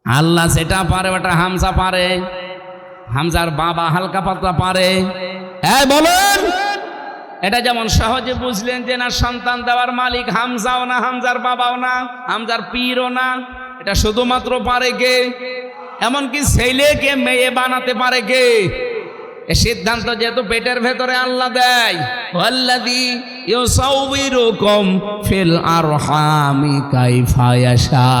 আল্লাহ যেটা পারে ওটা হামজা পারে, হামজার বাবা হালকা পাতলা পারে। হ্যাঁ বলেন, এটা যেমন সহজে বুঝলেন যে না সন্তান দেওয়ার মালিক হামজাও না, হামজার বাবাও না, হামজার পীরও না। এটা শুধুমাত্র পারে কে? এমনকি ছেলেকে মেয়ে বানাতে পারে কে? এ সিদ্ধান্ত যেহেতু পেটের ভেতরে আল্লাহ দেয়, ওয়াল্লাযী ইউসাউবিরুকুম ফিল আরহামি কাইফা ইয়াশা,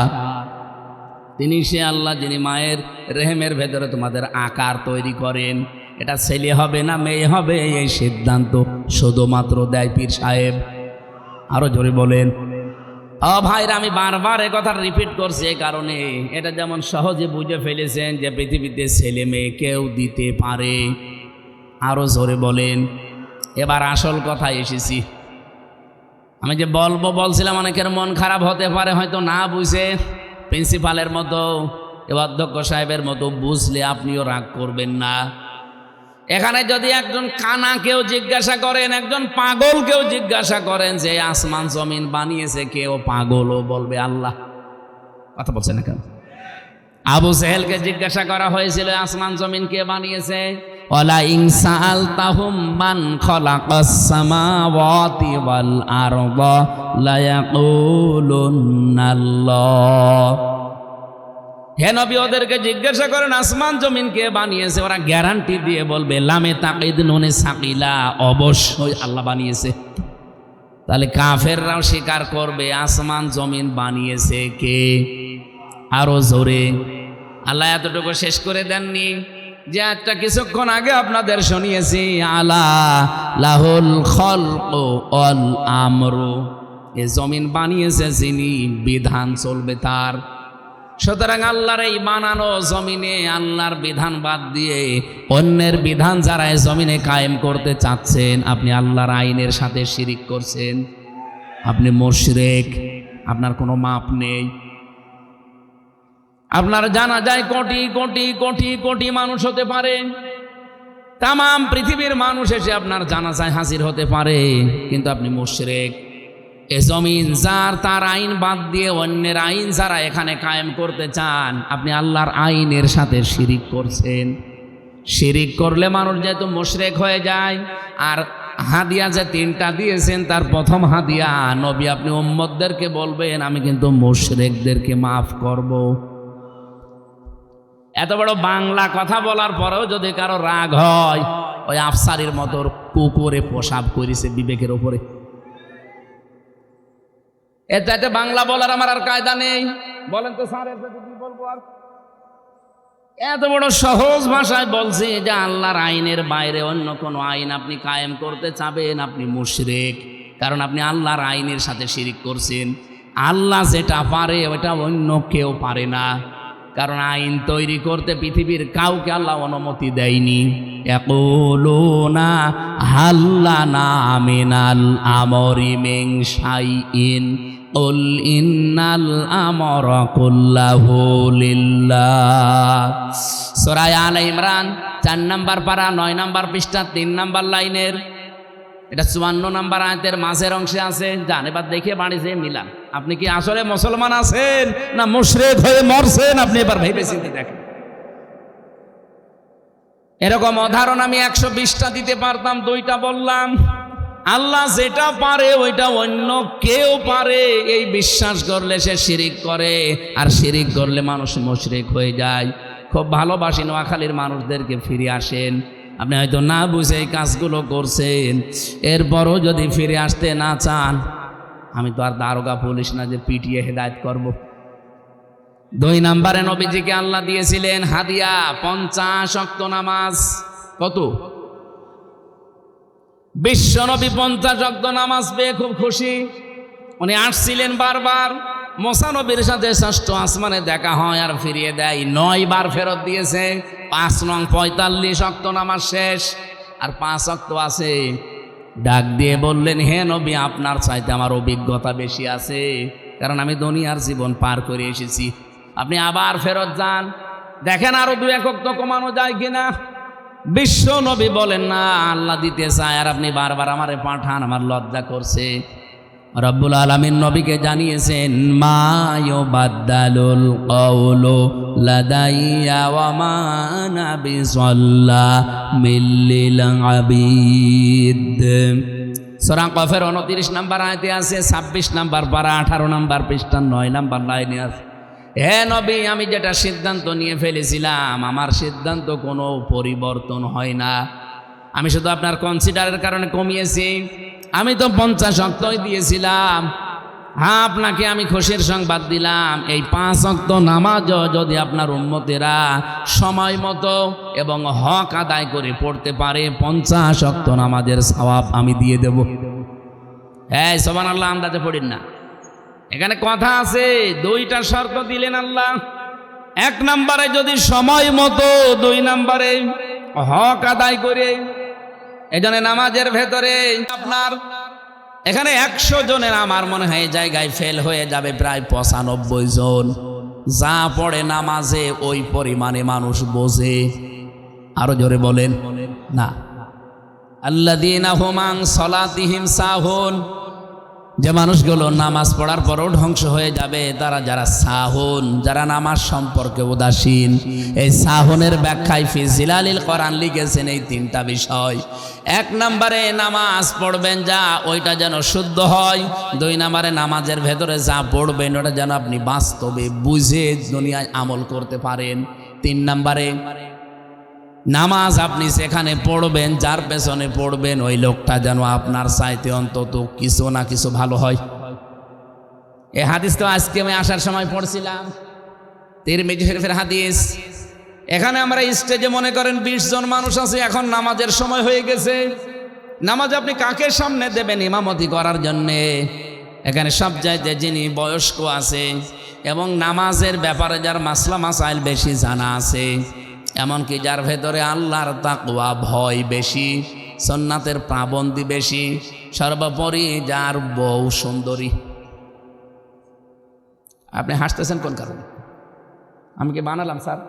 তিনি সে আল্লাহ যিনি মায়ের রেহেমের ভেতরে তোমাদের আকার তৈরি করেন। এটা ছেলে হবে না মেয়ে হবে এই সিদ্ধান্ত শুধুমাত্র দেয় পীর সাহেব। আরো জোরে বলেন। ও ভাইরা, আমি বারবার এ কথা রিপিট করছি এই কারণে, এটা যেমন সহজে বুঝে ফেলেছেন যে পৃথিবীতে ছেলে মেয়ে কেউ দিতে পারে। আরো জোরে বলেন। এবার আসল কথায় এসেছি। আমি যে বলছিলাম অনেকের মন খারাপ হতে পারে হয়তো না বুঝে, প্রিন্সিপালের মতো অধ্যক্ষ সাহেবের মতো বুঝলে আপনিও রাগ করবেন না। এখানে যদি একজন কানাকেও জিজ্ঞাসা করেন, একজন পাগলকেও জিজ্ঞাসা করেন যে আসমান জমিন বানিয়েছে কেউ, পাগলও বলবে আল্লাহ। কথা বলছেন না কেন? আবু জেহেলকে জিজ্ঞাসা করা হয়েছিল আসমান জমিন কে বানিয়েছে? ওয়ালা ইন সাআলতাহুম মান খালাকাস সামাওয়াতি ওয়াল আরদা লা ইয়াকুলুনাল্লাহ। হে নবী, ওদেরকে জিজ্ঞাসা করেন আসমান জমিন কে বানিয়েছে, ওরা গ্যারান্টি দিয়ে বলবে লামে তাকিদ নুনে সাকিলা, অবশ্যই আল্লাহ বানিয়েছে। তাহলে কাফেররাও স্বীকার করবে আসমান জমিন বানিয়েছে কে? আরো জোরে। আল্লাহ এতটুকু শেষ করে দেননি যে একটা কিছুক্ষণ আগে আপনাদের শুনিয়েছি, আলা লাহুল খালকু ওয়াল আমরু, এই জমিন বানিয়েছে যিনি, বিধান চলবে তার। সুতরাং আল্লাহর এই বানানো জমিনে আল্লাহর বিধান বাদ দিয়ে অন্যের বিধান যারা এই জমিনে কায়েম করতে চাচ্ছেন, আপনি আল্লাহর আইনের সাথে শিরিক করছেন, আপনি মুশরিক, আপনার কোনো মাপ নেই। আপনার জানা যায় কোটি কোটি কোটি কোটি মানুষ হতে পারে, তাম পৃথিবীর মানুষ এসে আপনার জানাজায় হাজির হতে পারে, কিন্তু আপনি মুশরিক। এ জমিন যার, তার আইন বাদ দিয়ে অন্যের আইন যারা এখানে কায়েম করতে চান, আপনি আল্লাহর আইনের সাথে শিরিক করছেন। শিরিক করলে মানুষ যেহেতু মুশরিক হয়ে যায়। আর হাদিয়া যে 3টা দিয়েছেন তার প্রথম হাদিয়া, নবী আপনি উম্মতদেরকে বলবেন আমি কিন্তু মুশরিকদেরকে মাফ করব। এত বড় বাংলা কথা বলার পরেও যদি কারো রাগ হয়, ওই আফসারির মতো কুকুরে প্রসাব করেছে বিবেকের ওপরে। এতে বাংলা বলার আমার আর কায়দা নেই। বলেন তো স্যার, এতে কি বলবো আর? এত বড় সহজ ভাষায় বলছি যে আল্লাহর আইনের বাইরে অন্য কোনো আইন আপনি কায়েম করতে চাবেন, আপনি মুশরিক। কারণ আপনি আল্লাহর আইনের সাথে শিরিক করছেন। আল্লাহ যেটা পারে ওটা অন্য কেউ পারে না। কারণ আইন তৈরি করতে পৃথিবীর কাউকে আল্লাহ অনুমতি দেয়নি। ইয়াকুলুনা হাল্লানা মিনাল আমরি মিন শাইইন কুল ইন্নাল আমরা কুল্লাহু লিল্লাহ। সূরা আলে ইমরান 4 নম্বর পারা 9 নম্বর পৃষ্ঠা 3 নম্বর লাইনের, এটা 54 নম্বর আয়াতের মাঝের অংশে আছে। যান এবার দেখে বাড়ি যেয়ে মিলান, আপনি কি আসলে মুসলমান আছেন না মুশরিক হয়ে মরছেন? আপনি এবার ভেবে চিন্তে দেখেন। এরকম উদাহরণ আমি 120টা দিতে পারতাম, 2টা বললাম। আল্লাহ যেটা পারে ওইটা অন্য কেউ পারে, এই বিশ্বাস করলে সে শিরিক করে, আর শিরিক করলে মানুষ মুশরিক হয়ে যায়। খুব ভালোবাসি নোয়াখালীর মানুষদেরকে, ফিরে আসেন। আপনি হয়তো না বুঝে এই কাজগুলো করছেন, এরপরও যদি ফিরে আসতে না চান, আমি তো আর দারোগা পুলিশ না যে পিটিয়ে হেদায়েত করব। 2 নম্বরে নবীজিকে আল্লাহ দিয়েছিলেন হাদিয়া 50 ওয়াক্ত নামাজ। কত? বিশ্ব নবী 50 ওয়াক্ত নামাজ পেয়ে খুব খুশি। উনি আসছিলেন বারবার। মুসা নবীর সাথে ষষ্ঠ আসমানে দেখা হয় আর ফিরিয়ে দেয়, 9 বার ফেরত দিয়েছে। 5 নং 45 ওয়াক্ত নামাজ শেষ, আর 5 ওয়াক্ত আছে। ডাক দিয়ে বললেন, হে নবী, আপনার চাইতে আমার অভিজ্ঞতা বেশি আছে, কারণ আমি দুনিয়ার জীবন পার করে এসেছি। আপনি আবার ফেরত যান, দেখেন আরো 2-1 ওয়াক্ত কমানো যায় কিনা। বিশ্ব নবী বলেন, না, আল্লাহ দিতে চায় আর আপনি বারবার আমারে পাঠান, আমার লজ্জা করছে। রব্বুল আলামিন নবীকে জানিয়েছেন, মা ইউবাদদালুল কওলু লাদাইয়া ওয়া মা আনা বিযাল্লামিল লিল আবিদ। সূরা কফের 29 নম্বর আয়াতে আছে, 26 নম্বর পারা 18 নম্বর পৃষ্ঠা 9 নম্বর লাইনে আছে, হে নবী, আমি যেটা সিদ্ধান্ত নিয়ে ফেলেছিলাম, আমার সিদ্ধান্ত কোনো পরিবর্তন হয় না। আমি শুধু আপনার কনসিডারের কারণে কমিয়েছি। আমি তো 50 ওয়াক্তই দিয়েছিলাম। হ্যাঁ, আপনাকে আমি খুশির সংবাদ দিলাম, এই 5 ওয়াক্ত নামাজও যদি আপনার উম্মতেরা সময় মতো এবং হক আদায় করে পড়তে পারে, 50 ওয়াক্ত নামাজের সওয়াব আমি দিয়ে দেব। হ্যাঁ, সুবহানাল্লাহ, আন্দাজে পড়েন না। এখানে কথা আছে, 2টা শর্ত দিলেন আল্লাহ। 1 নম্বরে যদি সময় মতো, 2 নম্বরে হক আদায় করে। এজন্য নামাজের ভেতরে আপনার এখানে 100 জনের আমার মনে হয় জায়গায় ফেল হয়ে যাবে প্রায় 95 জন। যা পড়ে নামাজে ওই পরিমাণে মানুষ বোঝে। আরো জোরে বলেন না। আল্লাযীনা হুম আন সালাতিহিম সাহুন, যে মানুষগুলো নামাজ পড়ার পরও ধ্বংস হয়ে যাবে, তারা যারা সাহুন, যারা নামাজ সম্পর্কে উদাসীন। এই সাহুনের ব্যাখ্যায় ফি জিলালিল কোরআন লিখেছেন এই 3টা বিষয়। 1 নম্বরে নামাজ পড়বেন যা, ওইটা যেন শুদ্ধ হয়। 2 নম্বরে নামাজের ভেতরে যা পড়বেন ওটা যেন আপনি বাস্তবে বুঝে দুনিয়ায় আমল করতে পারেন। 3 নম্বরে নামাজ আপনি সেখানে পড়বেন, যার পেছনে পড়বেন ওই লোকটা যেন আপনার চাইতে অন্তত কিছু না কিছু ভালো হয়। এই হাদিস তো আজকে আমি আসার সময় পড়ছিলাম, তিরমিজি শরীফের হাদিস। এখানে আমরা স্টেজে মনে করেন 20 জন মানুষ আছে, এখন নামাজের সময় হয়ে গেছে। নামাজ আপনি কাকে সামনে দেবেন ইমামতি করার জন্যে? এখানে সব চাইতে যিনি বয়স্ক আছে এবং নামাজের ব্যাপারে যার মাসলা মাসাইল বেশি জানা আছে, এমনকি যার ভেতরে আল্লাহর তাকওয়া ভয় বেশি, সুন্নাতের পাবন্দি বেশি, সর্বোপরি যার বউ সুন্দরী। আপনি হাসতেছেন কোন কারণে? আমি কি বানালাম স্যার?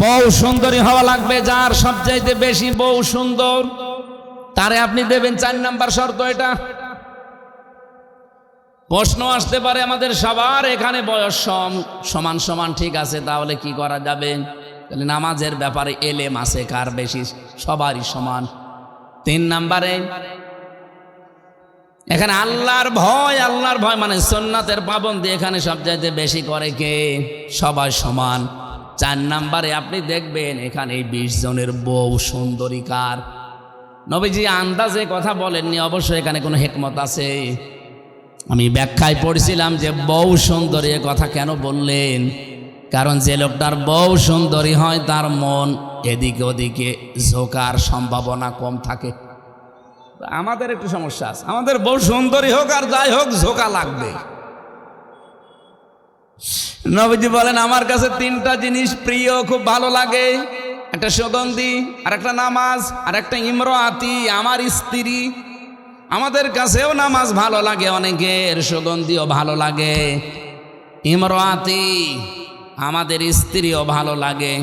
বউ সুন্দরী হওয়া লাগবে, যার সবচাইতে বেশি বউ সুন্দর, তারে আপনি দেবেন 4 নম্বর শর্ত। এটা প্রশ্ন আসতে পারে আমাদের সবার, এখানে বয়স সমান সমান ঠিক আছে, তাহলে কি করা যাবে? তাহলে নামাজের ব্যাপারে এলেম আছে কার বেশি? সবারই সমান। 3 নম্বরে এখানে আল্লাহর ভয় মানে সুন্নাতের পাবন্দি এখানে সবচাইতে বেশি করে কে? সবাই সমান। 4 নম্বরে আপনি দেখবেন এখানে 20 জনের বউ সুন্দরী কার? নবীজি আন্দাজে কথা বলেননি, অবশ্যই এখানে কোনো হিকমত আছে। আমি ব্যাখ্যায় পড়ছিলাম যে বউ সুন্দরী কথা কেন বললেন, কারণ যে লোকটার বউ সুন্দরী হয় তার মন এদিকে ওদিকে ঝোঁকার সম্ভাবনা কম থাকে। আমাদের একটু সমস্যা আছে, আমাদের বউ সুন্দরী হোক আর যাই হোক ঝোঁকা লাগবে। নবীজি বলেন আমার কাছে 3টা জিনিস প্রিয়, খুব ভালো লাগে। একটা সুগন্ধি, আর একটা নামাজ, আর একটা ইমরাতি, আমার স্ত্রী। আমাদের কাছেও নামাজ ভালো লাগে অনেকের, সুগন্ধিও ভালো লাগে, ইমরাতি আমাদের স্ত্রীও ভালো লাগে,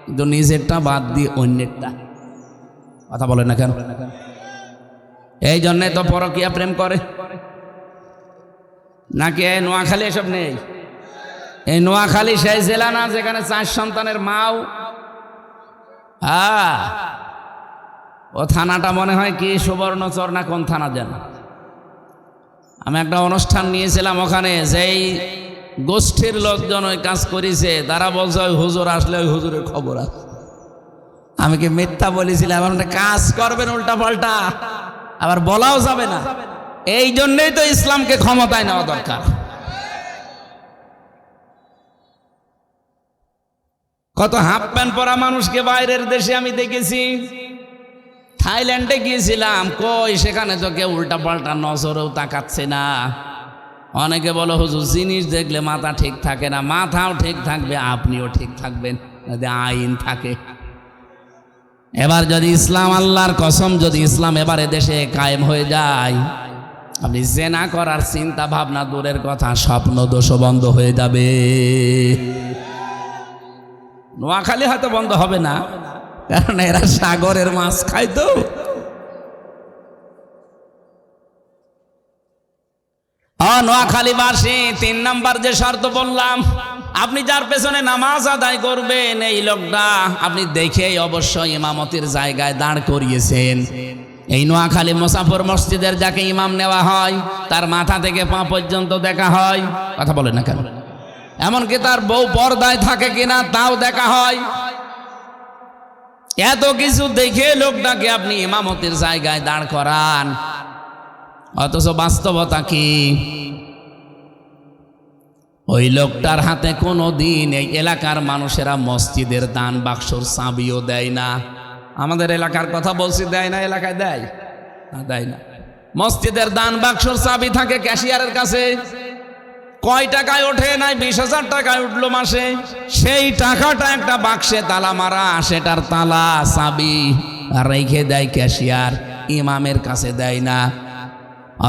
কিন্তু নিজেরটা বাদ দিয়ে অন্যেরটা। কথা বলে না কেন? এই জন্যে তো পরকীয়া প্রেম করে। নাকি এই নোয়াখালী এসব নেই? এই নোয়াখালী সেই জেলা না যেখানে 4 সন্তানের মাও ও থানাটা মনে হয় কি সুবর্ণচর না কোন থানা যেন। আমি একটা অনুষ্ঠান নিয়েছিলাম, ওখানে যেই গোষ্ঠীর লোকজন ওই কাজ করেছে তারা বলছে ওই হুজুর আসলে ওই হুজুরের খবর আছে। আমি কি মিথ্যা বলেছিলাম? একটা কাজ করবেন উল্টা পাল্টা, আবার বলাও যাবে না। এই জন্যই তো ইসলামকে ক্ষমতায় নেওয়া দরকার। কত হাফ প্যান্ট পরা মানুষকে বাইরের দেশে আমি দেখেছি। থাইল্যান্ডে গিয়েছিলাম, কই সেখানে তো কেউ উল্টা পাল্টা নজরেও তাকাচ্ছে না। অনেকে বলো হুজুর জিনিস দেখলে মাথা ঠিক থাকে না। মাথাও ঠিক থাকবে, আপনিও ঠিক থাকবেন যদি আইন থাকে। এবার যদি ইসলাম, আল্লাহর কসম, যদি ইসলাম এবারে দেশে কায়েম হয়ে যায়, আপনি জেনা করার চিন্তা ভাবনা দূরের কথা, স্বপ্ন দোষ বন্ধ হয়ে যাবে। নোয়াখালী হয়তো বন্ধ হবে না, কারণ এরা সাগরের মাছ খায় তো। নোয়াখালীবাসী 3 নাম্বার যে শর্ত বললাম, আপনি যার পেছনে নামাজ আদায় করবেন এই লোকটা আপনি দেখেই অবশ্যই ইমামতির জায়গায় দাঁড় করিয়েছেন। এই নোয়াখালী মুসাফর মসজিদের যাকে ইমাম নেওয়া হয় তার মাথা থেকে পা পর্যন্ত দেখা হয়। কথা বলেন না কেন? এমনকি তার বউ পর্দায় থাকে কিনা তাও দেখা হয়। এত কিছু দেখে লোকটাকে আপনি ইমামতির জায়গায় দাঁড় করান, অথচ বাস্তবতা কি? ওই লোকটার হাতে কোনো দিন এই এলাকার মানুষেরা মসজিদের দান বাক্সর চাবিও দেয় না। আমাদের এলাকার কথা বলছি, দেয় না? এলাকায় দেয় না? দেয় না। মসজিদের দান বাক্সর চাবি থাকে ক্যাশিয়ারের কাছে। কয় টাকায় ওঠে? নাই 20,000 টাকায় উঠলো মাসে। সেই টাকাটা একটা বাক্সে তালা মারা, সেটার তালা চাবি রেখে দেয় ক্যাশিয়ার, ইমামের কাছে দেয় না।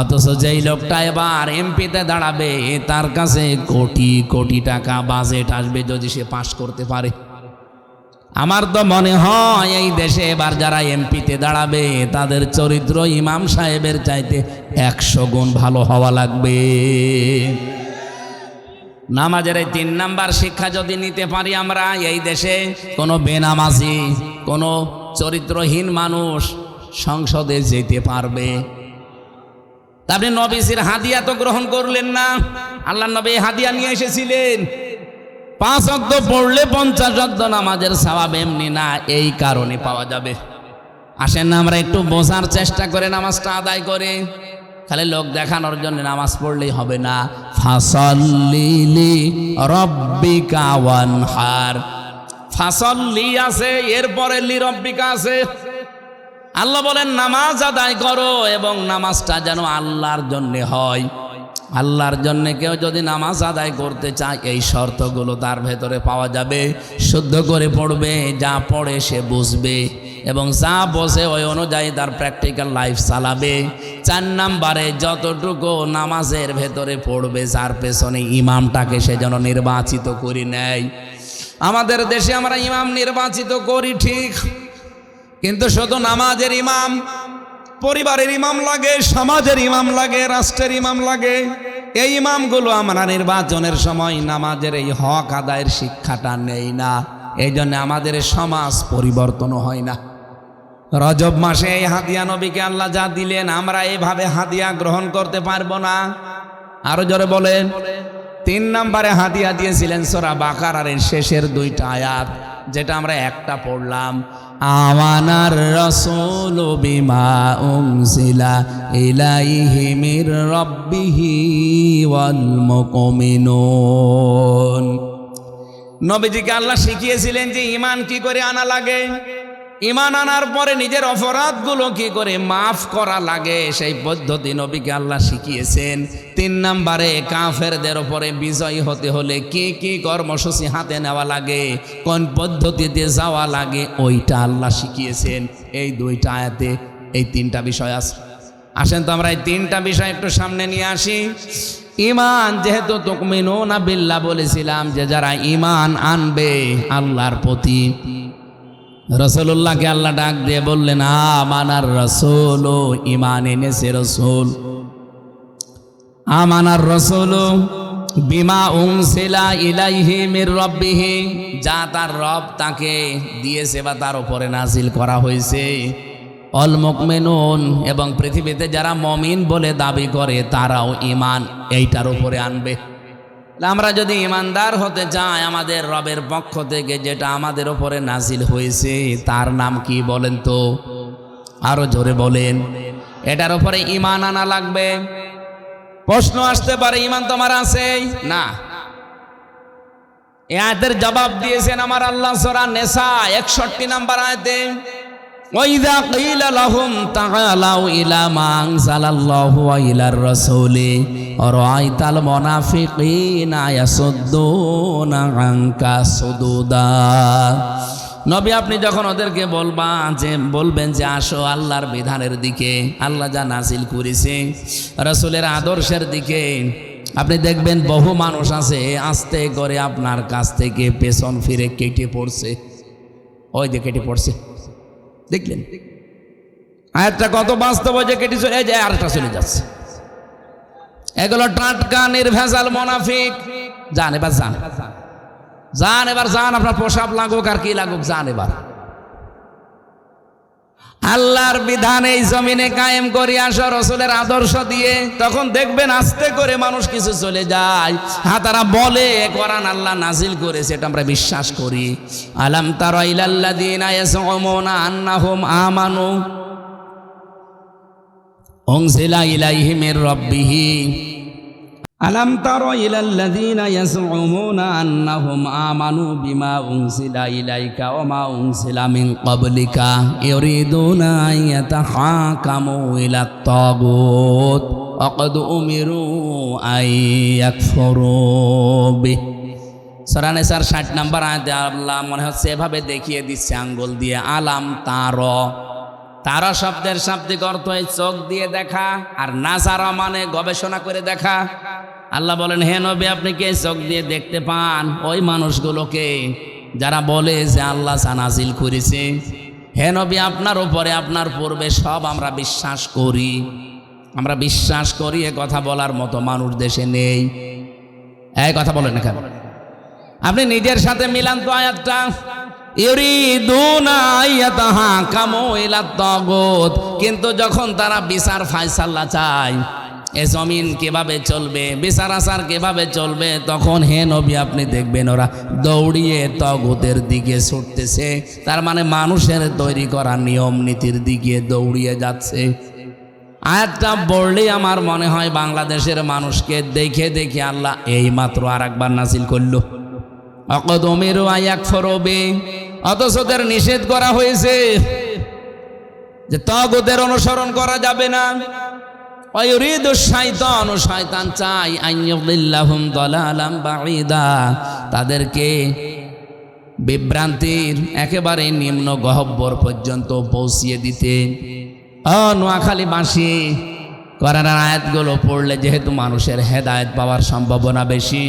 অথচ যেই লোকটা এবার এমপিতে দাঁড়াবে তার কাছে কোটি কোটি টাকা বাজেট আসবে যদি সে পাশ করতে পারে। আমার তো মনে হয় এই দেশে এবার যারা এমপিতে দাঁড়াবে তাদের চরিত্র ইমাম সাহেবের চাইতে 100 গুণ ভালো হওয়া লাগবে। নামাজের এই 3 নাম্বার শিক্ষা যদি নিতে পারি আমরা, এই দেশে কোনো বেনামাজি, কোনো চরিত্রহীন মানুষ সংসদে যেতে পারবে। আপনি নবীজির হাদিয়া তো গ্রহণ করলেন না। আল্লাহ নবী হাদিয়া নিয়ে এসেছিলেন। 5 ওয়াক্ত পড়লে 50 ওয়াক্ত নামাজের সওয়াব এমনি না, এই কারণে পাওয়া যাবে। আসেন না আমরা একটু বোঝার চেষ্টা করে নামাজটা আদায় করে। খালি লোক দেখানোর জন্য নামাজ পড়লেই হবে না। ফাসাল্লি লিরাব্বিকা ওয়ানহার, ফাসাল্লি আছে, এরপরে লিরাব্বিকা আছে। আল্লাহ বলেন নামাজ আদায় করো এবং নামাজটা যেন আল্লাহর জন্য হয়। আল্লাহর জন্য কেউ যদি নামাজ আদায় করতে চায় এই শর্তগুলো তার ভেতরে পাওয়া যাবে। শুদ্ধ করে পড়বে, যা পড়ে সে বুঝবে এবং যা বোঝে ওই অনুযায়ী তার প্র্যাকটিক্যাল লাইফ চালাবে। 4 নাম্বারে যতটুকু নামাজের ভেতরে পড়বে যার পেছনে ইমামটাকে সে যেন নির্বাচিত করে নেয়। আমাদের দেশে আমরা ইমাম নির্বাচিত করি ঠিক, কিন্তু শুধু নামাজের ইমাম, পরিবারের ইমাম লাগে, সমাজের ইমাম লাগে, রাষ্ট্রের ইমাম লাগে। এই ইমামগুলো আমরা নির্বাচনের সময় নামাজের এই হক আদায়ের শিক্ষাটা নেই না। এই জন্য আমাদের সমাজ পরিবর্তন হয় না। রজব মাসে এই হাদিয়া নবীকে আল্লাহ যা দিলেন আমরা এভাবে হাদিয়া গ্রহণ করতে পারবো না। আরো জোরে বলেন। 3 নাম্বারে হাদিয়া দিয়েছিলেন সূরা বাকারার শেষের 2টা আয়াত, যেটা আমরা একটা পড়লাম। আমানার রাসূলু বিমা উনজিলা ইলাইহি মির রাব্বিহি ওয়াল মুমিনুন। নবীজিকে আল্লাহ শিখিয়েছিলেন যে ঈমান কি করে আনা লাগে, ঈমান আনার পরে নিজের অপরাধগুলো কি করে মাফ করা লাগে, সেই পদ্ধতি নবীকে আল্লাহ শিখিয়েছেন। 3 নাম্বারে কাফেরদের উপরে বিজয়ী হতে হলে কি কি কর্মসূচি হাতে নেওয়া লাগে, কোন পদ্ধতিতে যাওয়া লাগে, ওইটা আল্লাহ শিখিয়েছেন। এই 2টা আয়াতে এই 3টা বিষয় আছে। আসেন তো আমরা এই 3টা বিষয় একটু সামনে নিয়ে আসি। ঈমান, যেহেতু তুমিনুনা বিল্লাহ বলেছিলাম যে যারা ঈমান আনবে আল্লাহর প্রতি, রাসূলুল্লাহকে আল্লাহ ডাক দিয়ে বললেন আমানার রাসূল, ঈমান এনেছে রাসূল। আমানার রাসূল বিমা উনসিলা ইলাইহি মির রাব্বিহি, যা তার রব তাকে দিয়েছে বা তার উপরে নাজিল করা হয়েছে। অল মুমিনুন, এবং পৃথিবীতে যারা মমিন বলে দাবি করে তারাও ঈমান এইটার উপরে আনবে। আমরা যদি ইমানদার হতে চাই, আমাদের রবের পক্ষ থেকে যেটা আমাদের উপরে নাজিল হয়েছে তার নাম কি বলেন তো? আরো জোরে বলেন। এটার উপরে ঈমান আনা লাগবে। প্রশ্ন আসতে পারে, ঈমান তোমার আছে না? এই আয়াতের জবাব দিয়েছেন আমার আল্লাহ সূরা নিসা 61 নম্বর আয়াতে, ওয়াইযা ক্বিলা লাহুম তাআলাউ ইলা মা আনজালাল্লাহু ওয়া ইলার রাসূলি রাআইতাল মুনাফিকিনা ইয়াসুদ্দুনা আনকা সুদুদা। নবী, আপনি যখন ওদেরকে বলবেন যে আসো আল্লাহর বিধানের দিকে, আল্লাহ যা নাজিল করেছে, রাসূলের আদর্শের দিকে, আপনি দেখবেন বহু মানুষ আছে আস্তে করে আপনার কাছ থেকে পেছন ফিরে কেটে পড়ছে। ওই যে কেটে পড়ছে, দেখলেন? আয়াতটা কত বাস্তব, যে কেটে চলে যায় আরেকটা চলে যাচ্ছে। এগুলো টাটকা নির্ভেজাল মুনাফিক। যান এবার যান, যান এবার যান, আপনার পোশাক লাগুক আর কি লাগুক, যান এবার। আল্লাহর বিধান এই জমিনে কায়েম করি আসো রাসূলের আদর্শ দিয়ে, তখন দেখবেন আস্তে করে মানুষ কিছু চলে যায়। হ্যাঁ, তারা বলে কোরআন আল্লাহ নাজিল করেছে, এটা আমরা বিশ্বাস করি। আলাম তারা ইলাল্লাযীনা ইয়াজউমুনা আন্নাহুম আমানু উনজিলা ইলাইহিম মির রাব্বিহি, আলাম তারা ইলাল্লাযীনা ইয়াজউমুনা আন্নাহুম আমানু বিমা উনজিলা ইলাইকা ওয়া মা উনজিলা মিন ক্বাবলিকা ইউরিদুনা আন ইয়াতাহাকামু ইলাত তাগুত ওয়া ক্বাদ উমিরু আন ইয়াকফুরু বিহি। সূরা নিসার 60 নম্বর আয়াতে আল্লাহ মনে হচ্ছে এভাবে দেখিয়ে দিচ্ছে আঙ্গুল দিয়ে। আলাম তারা, তারা শব্দের শাব্দিক অর্থ হয় চোখ দিয়ে দেখা, আর নাজারা মানে গবেষণা করে দেখা। আল্লাহ বলেন, হে নবী, আপনি কে চোখ দিয়ে দেখতে পান ওই মানুষগুলোকে যারা বলে যে আল্লাহ নাজিল করেছে। হে নবী, আপনার উপরে আপনার পূর্বে সব আমরা বিশ্বাস করি, আমরা বিশ্বাস করি, এ কথা বলার মতো মানুষ দেশে নেই। এই কথা বলেন না কেন? আপনি নিজের সাথে মিলান তো আয়াতটা। ইউরিদুনা আইয়াতাহাকামু ইলাত তাগুত, কিন্তু যখন তারা বিচার ফায়সালা চায়, এ জমিন কিভাবে চলবে, বিচার আচার কিভাবে চলবে, তখন হে নবী আপনি দেখবেন ওরা দৌড়িয়ে তাগুতের দিকে ছুটতেছে। তার মানে মানুষের তৈরি করা নিয়ম নীতির দিকে দৌড়িয়ে যাচ্ছে। আয়াতটা পড়লে আমার মনে হয় বাংলাদেশের মানুষকে দেখে দেখে আল্লাহ এই মাত্র আর একবার নাজিল করলো, ওয়াকাদ উমিরু আন ইয়াকফুরু বিহি। অথচ ওদের নিষেধ করা হয়েছে যে তাগুতের অনুসরণ করা যাবে না। ওয়ায়ুরিদু শাইতানু, শয়তান চাই আন ইউদিল্লাহুম দালালাম বাঈদা, তাদেরকে বিভ্রান্তির একেবারে নিম্ন গহ্বর পর্যন্ত পৌঁছিয়ে দিতে। নোয়াখালীবাসী কোরআনের আয়াতগুলো পড়লে যেহেতু মানুষের হেদায়েত পাওয়ার সম্ভাবনা বেশি,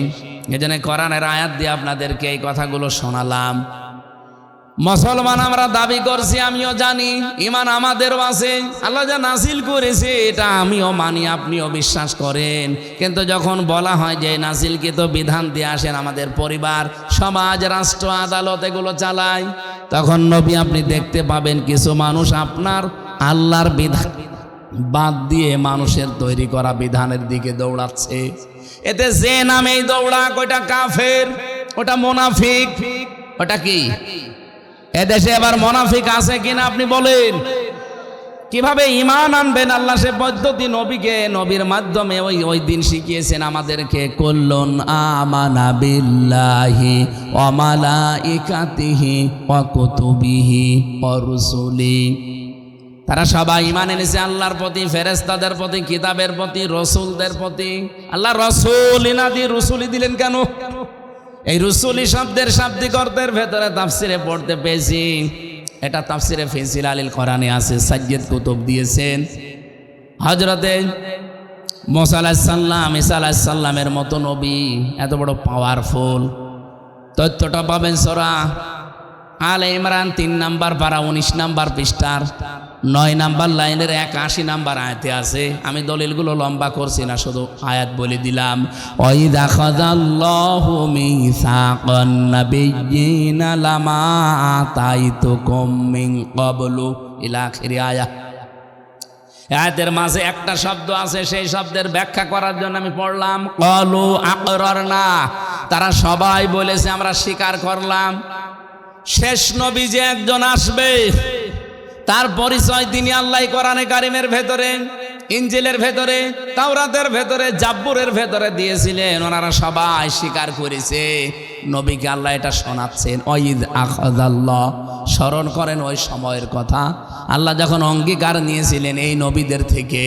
এজন্য কোরআনের আয়াত দিয়ে আপনাদেরকে এই কথাগুলো শোনালাম। মুসলমান আমরা দাবি করছি, আমিও জানি, ঈমান আমাদেরও আছে, আল্লাহ যা নাজিল করেছে এটা আমিও মানি, আপনিও বিশ্বাস করেন। কিন্তু যখন বলা হয় যে নাজিলকৃত বিধান দিয়ে আসেন আমাদের পরিবার, সমাজ, রাষ্ট্র, আদালত এগুলো চালায়, তখন নবী আপনি দেখতে পাবেন কিছু মানুষ আপনার আল্লাহর বিধান বাদ দিয়ে মানুষের তৈরি করা বিধানের দিকে দৌড়াচ্ছে। এতে যে নামেই দৌড়াক, ওটা কাফের, ওটা মুনাফিক। ওটা কি? এদেশে এবার মুনাফিক আছে কিনা আপনি বলেন? কিভাবে ঈমান আনবেন আল্লাহ সে পদ্ধতি নবীকে, নবীর মাধ্যমে ওই দিন শিখিয়েছেন আমাদেরকে। কুল্লুন আমানা বিল্লাহি ওয়া মালাইকাতিহি ওয়া কুতুবিহি ওয়া রুসুলি, তারা সবাই ঈমান এনেছে আল্লাহর প্রতি, ফেরেশতাদের প্রতি, কিতাবের প্রতি, রসুলদের প্রতি। আল্লাহ রসুলি না দিয়ে রসুলি দিলেন কেন? এই রসুলি শব্দের শাব্দিক অর্থের ভেতরে তাফসিরে পড়তে পেয়েছি, এটা তাফসিরে ফি জিলালিল কোরআনে আছে, সাজ্জাদ কুতুব দিয়েছেন। হযরতে মুসা আলাইহিস সালাম, ঈসা আলাইহিস সালামের মতো নবী এত বড় পাওয়ারফুল, তথ্যটা পাবেন সূরা আলে ইমরান 3 নম্বর পারা 19 নম্বর পৃষ্ঠার 9 নাম্বার লাইনের 81 নাম্বার আয়াতে আছে। আমি দলিলগুলো লম্বা করছি না, শুধু আয়াত বলে দিলাম। ওয়াইদা খাযাল্লাহু মিসাকান নাবিয়্যিনা লামা আতাইতুকুম মিন ক্বাবলু ইলা আখির আয়াত। আয়াতের মাঝে একটা শব্দ আছে, সেই শব্দের ব্যাখ্যা করার জন্য আমি পড়লাম ক্বালু আকরারনা, তারা সবাই বলেছে আমরা স্বীকার করলাম। শেষ নবী যে একজন আসবে তার পরিচয় তিনি আল্লাহ কোরআনে কারিমের ভেতরে, ইনজিলের ভেতরে, তাওরাতের ভেতরে, জাব্বুরের ভেতরে দিয়েছিলেন। ওনারা সবাই স্বীকার করেছে। নবীকে আল্লাহ এটা শোনাচ্ছেন। ওয়াইদ আখাযাল্লাহ, স্মরণ করেন ওই সময়ের কথা। আল্লাহ যখন অঙ্গীকার নিয়েছিলেন এই নবীদের থেকে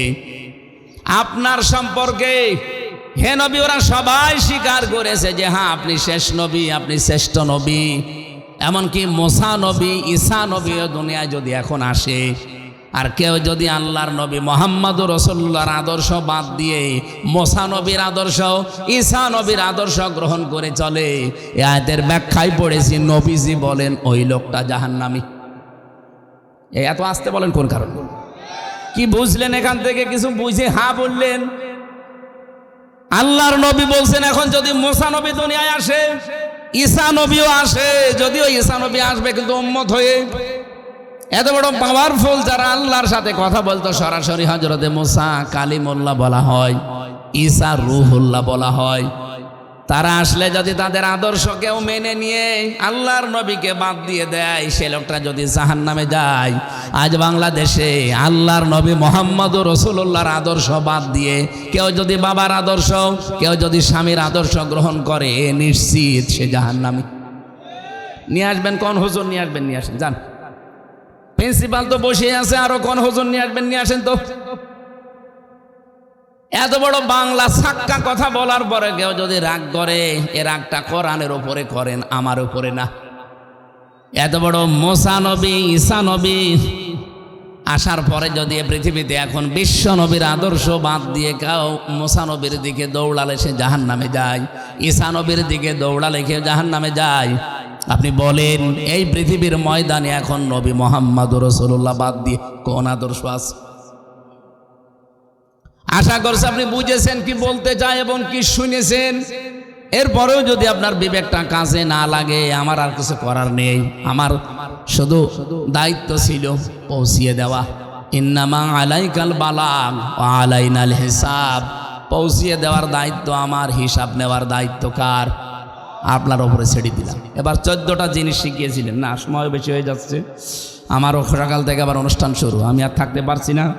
আপনার সম্পর্কে, হে নবী, ওরা সবাই স্বীকার করেছে যে হ্যাঁ আপনি শেষ নবী, আপনি শ্রেষ্ঠ নবী। এমনকি মুসা নবী, ঈসা নবীও দুনিয়ায় যদি এখন আসে, আর কেউ যদি আল্লাহর নবী মুহাম্মদুর রাসূলুল্লাহর আদর্শ বাদ দিয়ে মুসা নবীর আদর্শ, ঈসা নবীর আদর্শ গ্রহণ করে চলে, এই আয়াতের ব্যাখ্যায় পড়েছি নবীজি বলেন ওই লোকটা জাহান্নামী। এই এত আসতে বলেন কোন কারণে? কি বুঝলেন এখান থেকে? কিছু বুঝে হ্যাঁ বললেন। আল্লাহর নবী বলছেন এখন যদি মুসা নবী দুনিয়ায় আসে, ঈসা নবীও আসে, যদিও ঈসা নবী আসবে কিন্তু উম্মত হয়ে। এত বড় পাওয়ারফুল যারা আল্লাহর সাথে কথা বলতো সরাসরি, হযরতে মুসা কালিমুল্লাহ বলা হয়, ঈসা রূহুল্লাহ বলা হয়, তারা আসলে যদি তাদের আদর্শ কেউ মেনে নিয়ে আল্লাহর নবীকে বাদ দিয়ে দেয়, সে লোকটা যদি জাহান্নামে যায়। আজ বাংলাদেশে আল্লাহর নবী মুহাম্মদুর রাসূলুল্লাহর আদর্শ বাদ দিয়ে কেউ যদি বাবার আদর্শ, কেউ যদি স্বামীর আদর্শ গ্রহণ করে, নিশ্চিত সে জাহান্নামী। নিয়ে আসবেন কোন হুজুর? নিয়ে আসবেন, নিয়ে আসেন, যান। প্রিন্সিপাল তো বসে আছে, আরো কোন হুজুর নিয়ে আসবেন? নিয়ে আসেন তো। এত বড় বাংলা ছাক্কা কথা বলার পরে কেউ যদি রাগ করে, এ রাগটা কোরআনের উপরে করেন, আমার উপরে না। এত বড় মুসা নবী, ঈসা নবী আসার পরে যদি পৃথিবীতে এখন বিশ্ব নবীর আদর্শ বাদ দিয়ে কেউ মুসা নবীর দিকে দৌড়ালে সে জাহান্নামে যায়, ঈসা নবীর দিকে দৌড়ালে কেউ জাহান্নামে যায়। আপনি বলেন এই পৃথিবীর ময়দানে এখন নবী মুহাম্মদুর রাসূলুল্লাহ বাদ দিয়ে কোন আদর্শ আছে? আশা করছি আপনি বুঝেছেন কি বলতে চাই এবং কি শুনেছেন। এরপরেও যদি আপনার বিবেকটা কাজে না লাগে, আমার আর কিছু করার নেই। আমার শুধু দায়িত্ব ছিল পৌঁছিয়ে দেওয়া। ইন্নামা আলাইকাল বালাগ ওয়া আলাইনাল হিসাব। পৌঁছিয়ে দেওয়ার দায়িত্ব আমার, হিসাব নেওয়ার দায়িত্ব কার? আপনার ওপরে ছেড়ে দিলাম। এবার 14টা জিনিস শিখিয়েছিলেন না, সময় বেশি হয়ে যাচ্ছে। আমারও সকাল থেকে আবার অনুষ্ঠান শুরু, আমি আর থাকতে পারছি না।